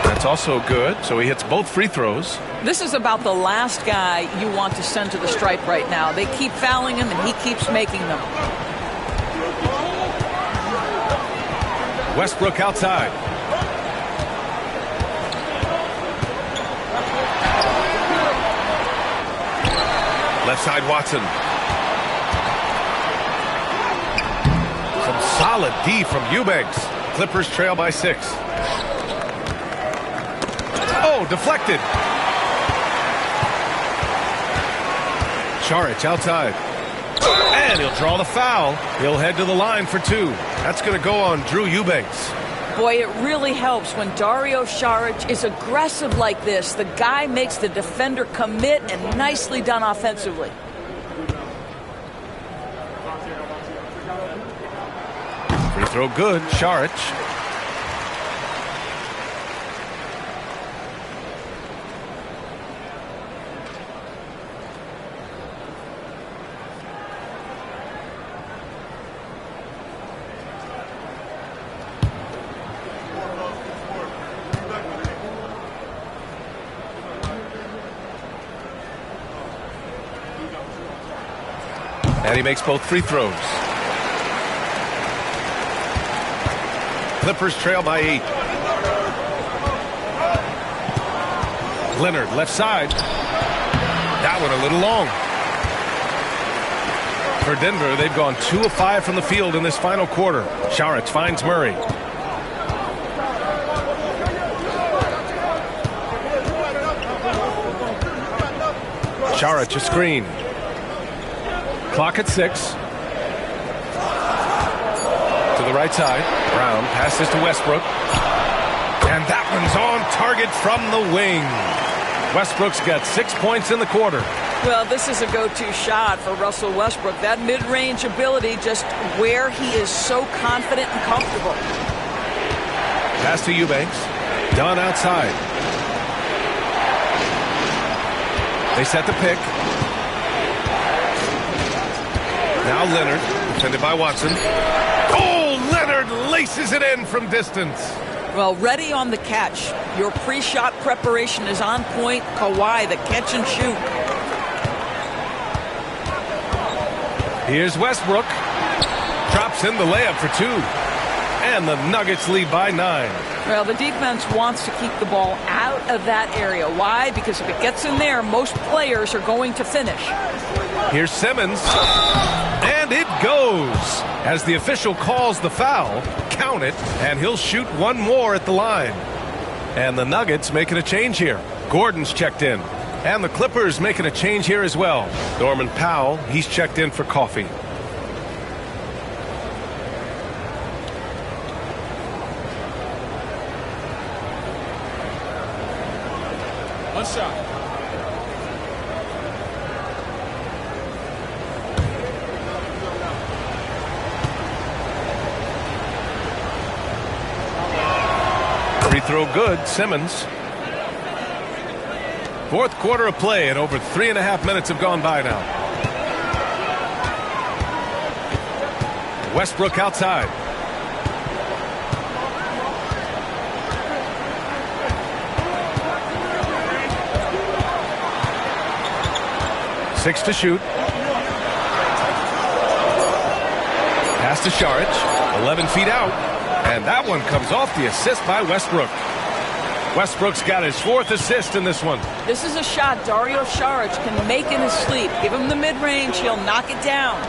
That's also good, so he hits both free throws. This is about the last guy you want to send to the stripe right now. They keep fouling him, and he keeps making them. Westbrook outside. Left side, Watson. Some solid D from Eubanks. Clippers trail by 6. Oh, deflected. Saric outside. And he'll draw the foul. He'll head to the line for 2. That's going to go on Drew Eubanks. Boy, it really helps when Dario Saric is aggressive like this. The guy makes the defender commit, and nicely done offensively. Free throw good, Saric. And he makes both free throws. Clippers trail by 8. Leonard left side. That one a little long. For Denver, they've gone 2 of 5 from the field in this final quarter. Saric finds Murray. Saric a screen. Clock at 6. To the right side. Brown passes to Westbrook. And that one's on target from the wing. Westbrook's got 6 points in the quarter. Well, this is a go-to shot for Russell Westbrook. That mid-range ability, just where he is so confident and comfortable. Pass to Eubanks. Dunn outside. They set the pick. Now Leonard, defended by Watson. Oh, Leonard laces it in from distance. Well, ready on the catch. Your pre-shot preparation is on point. Kawhi, the catch and shoot. Here's Westbrook. Drops in the layup for 2. And the Nuggets lead by 9. Well, the defense wants to keep the ball out of that area. Why? Because if it gets in there, most players are going to finish. Here's Simmons. And it goes. As the official calls the foul, count it, and he'll shoot one more at the line. And the Nuggets making a change here. Gordon's checked in. And the Clippers making a change here as well. Norman Powell, he's checked in for coffee. One shot. Free throw good, Simmons. Fourth quarter of play, and over 3.5 minutes have gone by now. Westbrook outside. Six to shoot. Pass to Šarić. 11 feet out. And that one comes off the assist by Westbrook. Westbrook's got his 4th assist in this one. This is a shot Dario Šarić can make in his sleep. Give him the mid-range, he'll knock it down.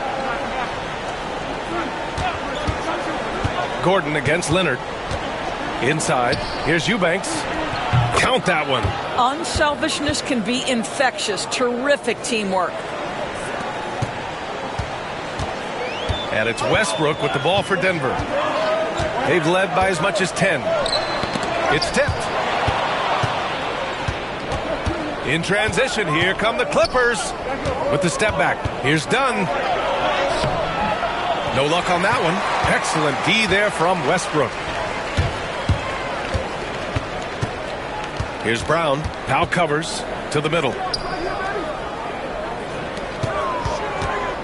Gordon against Leonard. Inside. Here's Eubanks. Count that one. Unselfishness can be infectious. Terrific teamwork. And it's Westbrook with the ball for Denver. They've led by as much as 10. It's tipped. In transition, here come the Clippers with the step back. Here's Dunn. No luck on that one. Excellent D there from Westbrook. Here's Brown. Powell covers to the middle.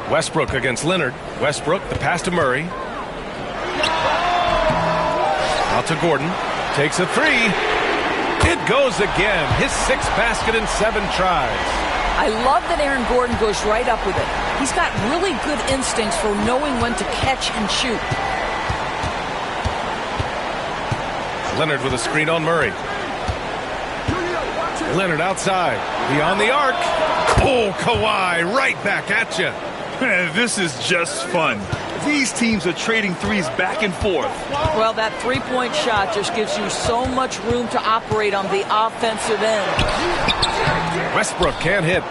Westbrook against Leonard. Westbrook, the pass to Murray. Out to Gordon. Takes a three. It goes again. His 6th basket in 7 tries. I love that Aaron Gordon goes right up with it. He's got really good instincts for knowing when to catch and shoot. Leonard with a screen on Murray. Leonard outside. Beyond the arc. Oh, Kawhi right back at you. This is just fun. These teams are trading threes back and forth. Well, that three-point shot just gives you so much room to operate on the offensive end. Westbrook can't hit.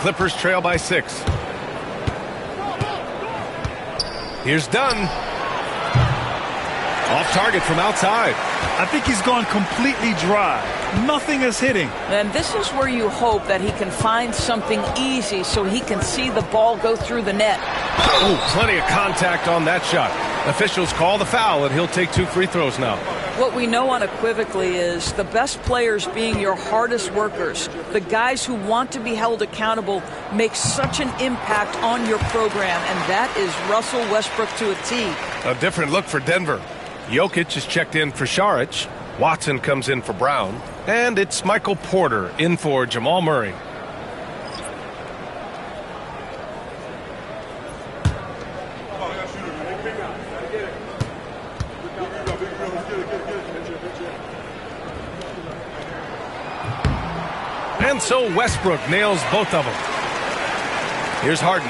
Clippers trail by 6. Here's Dunn. Off target from outside. I think he's gone completely dry. Nothing is hitting. And this is where you hope that he can find something easy so he can see the ball go through the net. Oh, plenty of contact on that shot. Officials call the foul, and he'll take 2 free throws now. What we know unequivocally is the best players being your hardest workers. The guys who want to be held accountable make such an impact on your program, and that is Russell Westbrook to a T. A different look for Denver. Jokic is checked in for Šarić. Watson comes in for Brown. And it's Michael Porter in for Jamal Murray. And so Westbrook nails both of them. Here's Harden.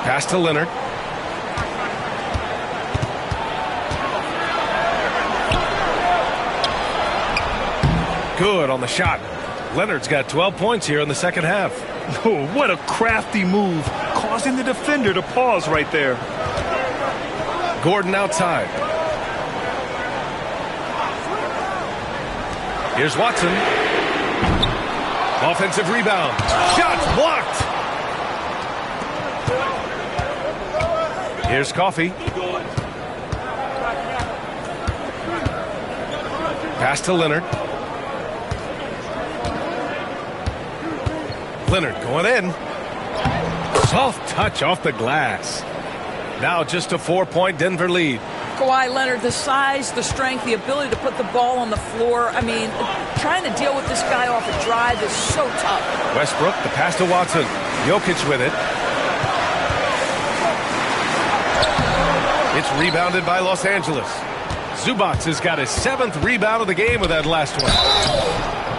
Pass to Leonard. Good on the shot. Leonard's got 12 points here in the second half. Oh, what a crafty move, causing the defender to pause right there. Gordon outside. Here's Watson. Offensive rebound. Shots blocked. Here's Coffey. Pass to Leonard. Leonard going in. Soft touch off the glass. Now just a 4-point Denver lead. Kawhi Leonard, the size, the strength, the ability to put the ball on the floor. I mean, trying to deal with this guy off a drive is so tough. Westbrook, the pass to Watson. Jokic with it. It's rebounded by Los Angeles. Zubac has got his 7th rebound of the game with that last one.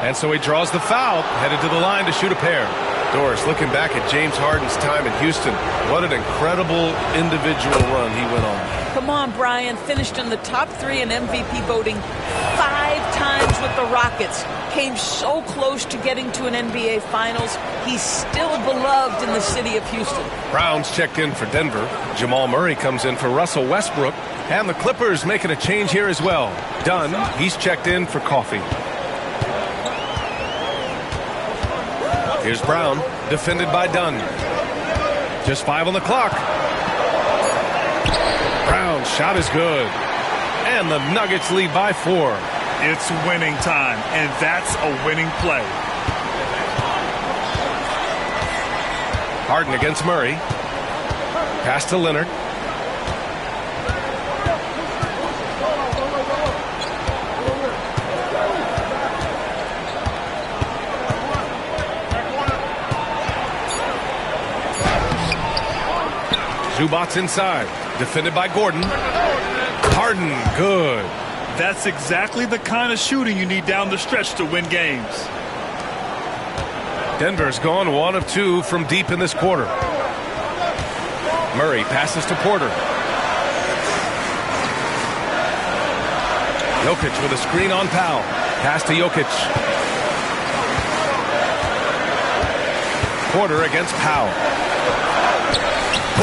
And so he draws the foul, headed to the line to shoot a pair. Doris looking back at James Harden's time in Houston. What an incredible individual run he went on. Come on, Brian. Finished in the top 3 in MVP voting 5 times with the Rockets. Came so close to getting to an NBA Finals. He's still beloved in the city of Houston. Browns checked in for Denver. Jamal Murray comes in for Russell Westbrook. And the Clippers making a change here as well. Dunn, he's checked in for Coffee. Here's Brown, defended by Dunn. Just 5 on the clock. Brown's shot is good. And the Nuggets lead by 4. It's winning time, and that's a winning play. Harden against Murray. Pass to Leonard. Zubac's inside. Defended by Gordon. Harden, good. That's exactly the kind of shooting you need down the stretch to win games. Denver's gone 1 of 2 from deep in this quarter. Murray passes to Porter. Jokic with a screen on Powell. Pass to Jokic. Porter against Powell.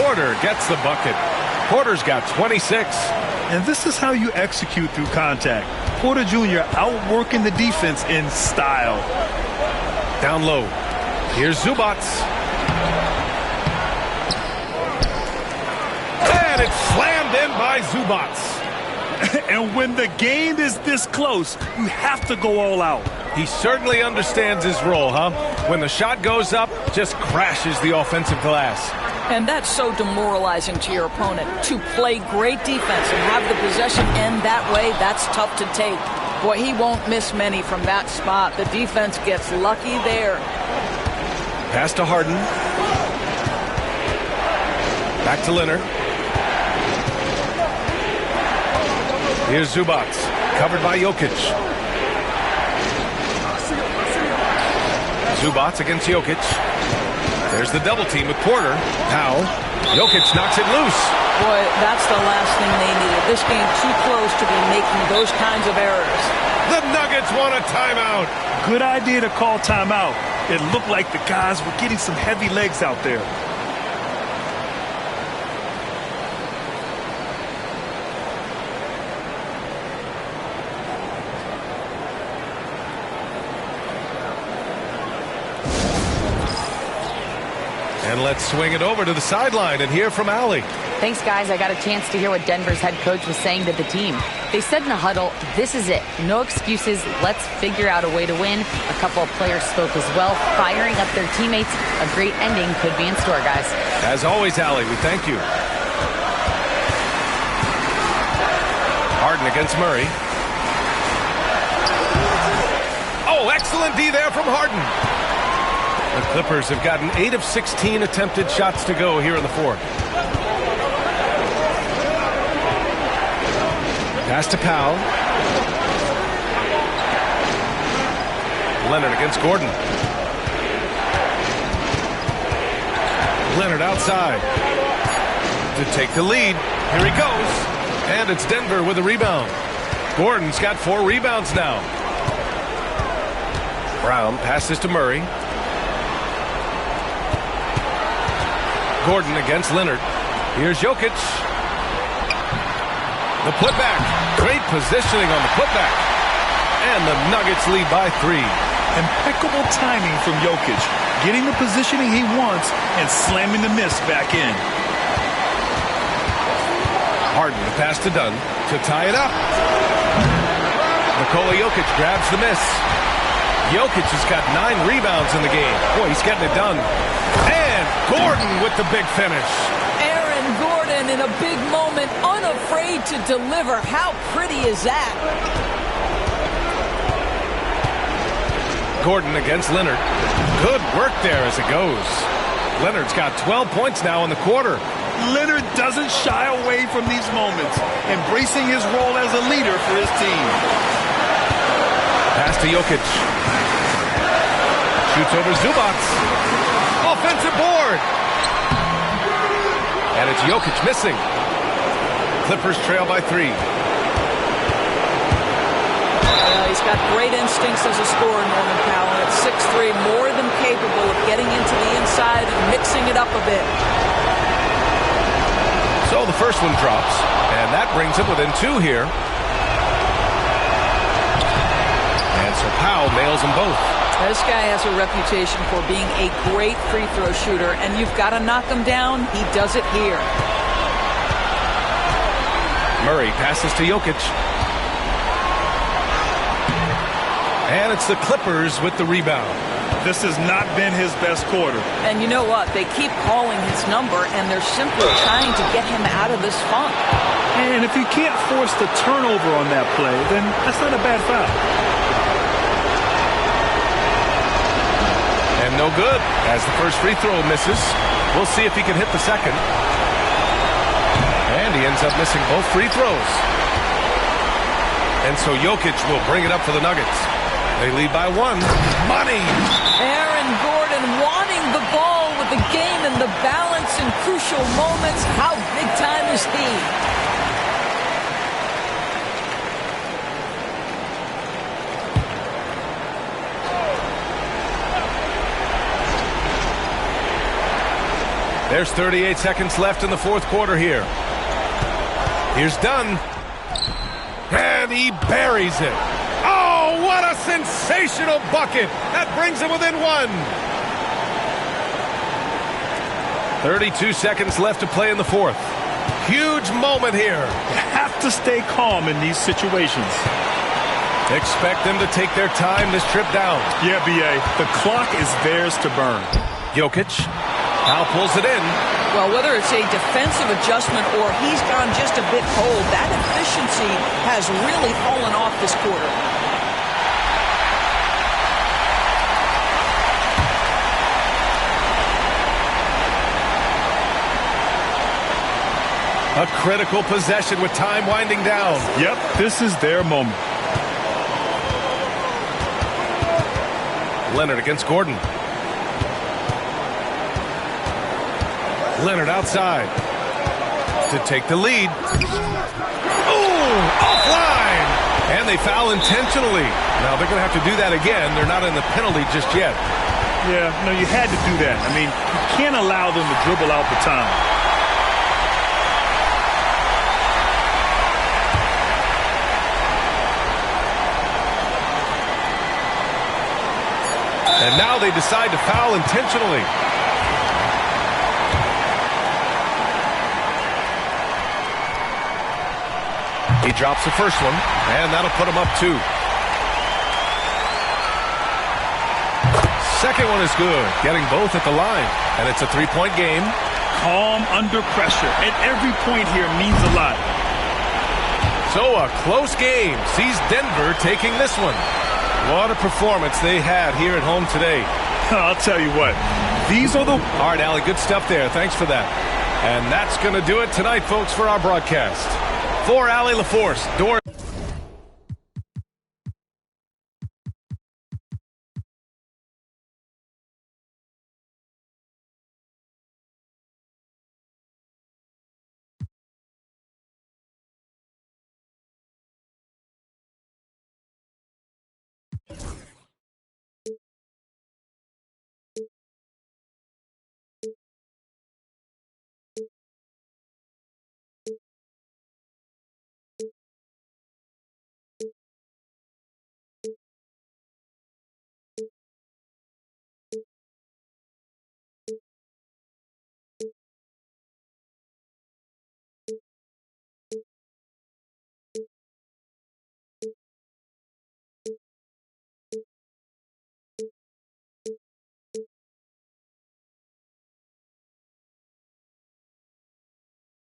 Porter gets the bucket. Porter's got 26. And this is how you execute through contact. Porter Jr. outworking the defense in style. Down low. Here's Zubac. And it's slammed in by Zubac. And when the game is this close, you have to go all out. He certainly understands his role, huh? When the shot goes up, just crashes the offensive glass. And that's so demoralizing to your opponent. To play great defense and have the possession end that way, that's tough to take. Boy, he won't miss many from that spot. The defense gets lucky there. Pass to Harden. Back to Leonard. Here's Zubac. Covered by Jokic. Zubac against Jokic. There's the double team with Porter. Powell. Jokic knocks it loose. Boy, that's the last thing they needed. This game too close to be making those kinds of errors. The Nuggets want a timeout. Good idea to call timeout. It looked like the guys were getting some heavy legs out there. And let's swing it over to the sideline and hear from Allie. Thanks, guys. I got a chance to hear what Denver's head coach was saying to the team. They said in the huddle, this is it. No excuses. Let's figure out a way to win. A couple of players spoke as well, firing up their teammates. A great ending could be in store, guys. As always, Allie, we thank you. Harden against Murray. Oh, excellent D there from Harden. The Clippers have gotten 8 of 16 attempted shots to go here in the fourth. Pass to Powell. Leonard against Gordon. Leonard outside to take the lead. Here he goes. And it's Denver with a rebound. Gordon's got 4 rebounds now. Brown passes to Murray. Gordon against Leonard. Here's Jokic. The putback. Great positioning on the putback. And the Nuggets lead by 3. Impeccable timing from Jokic. Getting the positioning he wants and slamming the miss back in. Harden the pass to Dunn to tie it up. Nikola Jokic grabs the miss. Jokic has got 9 rebounds in the game. Boy, he's getting it done. And Gordon with the big finish. Aaron Gordon in a big moment, unafraid to deliver. How pretty is that? Gordon against Leonard. Good work there as it goes. Leonard's got 12 points now in the quarter. Leonard doesn't shy away from these moments, embracing his role as a leader for his team. Pass to Jokic. Shoots over Zubac. Offensive board. And it's Jokic missing. Clippers trail by 3. He's got great instincts as a scorer, Norman Powell. At 6'3", more than capable of getting into the inside and mixing it up a bit. So the first one drops, and that brings him within 2 here. And so Powell nails them both. This guy has a reputation for being a great free throw shooter, and you've got to knock him down. He does it here. Murray passes to Jokic. And it's the Clippers with the rebound. This has not been his best quarter. And you know what? They keep calling his number, and they're simply trying to get him out of this funk. And if he can't force the turnover on that play, then that's not a bad foul. And no good, as the first free throw misses. We'll see if he can hit the second. And he ends up missing both free throws. And so Jokic will bring it up for the Nuggets. They lead by 1. Money! Aaron Gordon wanting the ball with the game and the balance in crucial moments. How big time is he? There's 38 seconds left in the fourth quarter here. Here's Dunn. And he buries it. Oh, what a sensational bucket. That brings him within 1. 32 seconds left to play in the fourth. Huge moment here. You have to stay calm in these situations. Expect them to take their time this trip down. Yeah, B.A., the clock is theirs to burn. Jokic now pulls it in. Well, whether it's a defensive adjustment or he's gone just a bit cold, that efficiency has really fallen off this quarter. A critical possession with time winding down. Yep, this is their moment. Leonard against Gordon. Leonard outside to take the lead. Ooh, offline! And they foul intentionally. Now they're going to have to do that again. They're not in the penalty just yet. Yeah, no, you had to do that. I mean, you can't allow them to dribble out the time. And now they decide to foul intentionally. He drops the first one, and that'll put him up 2. Second one is good, getting both at the line. And it's a 3-point game. Calm under pressure, and every point here means a lot. So a close game sees Denver taking this one. What a performance they had here at home today. I'll tell you what, these are the... All right, Allie, good stuff there. Thanks for that. And that's going to do it tonight, folks, for our broadcast. For Allie LaForce, Doris.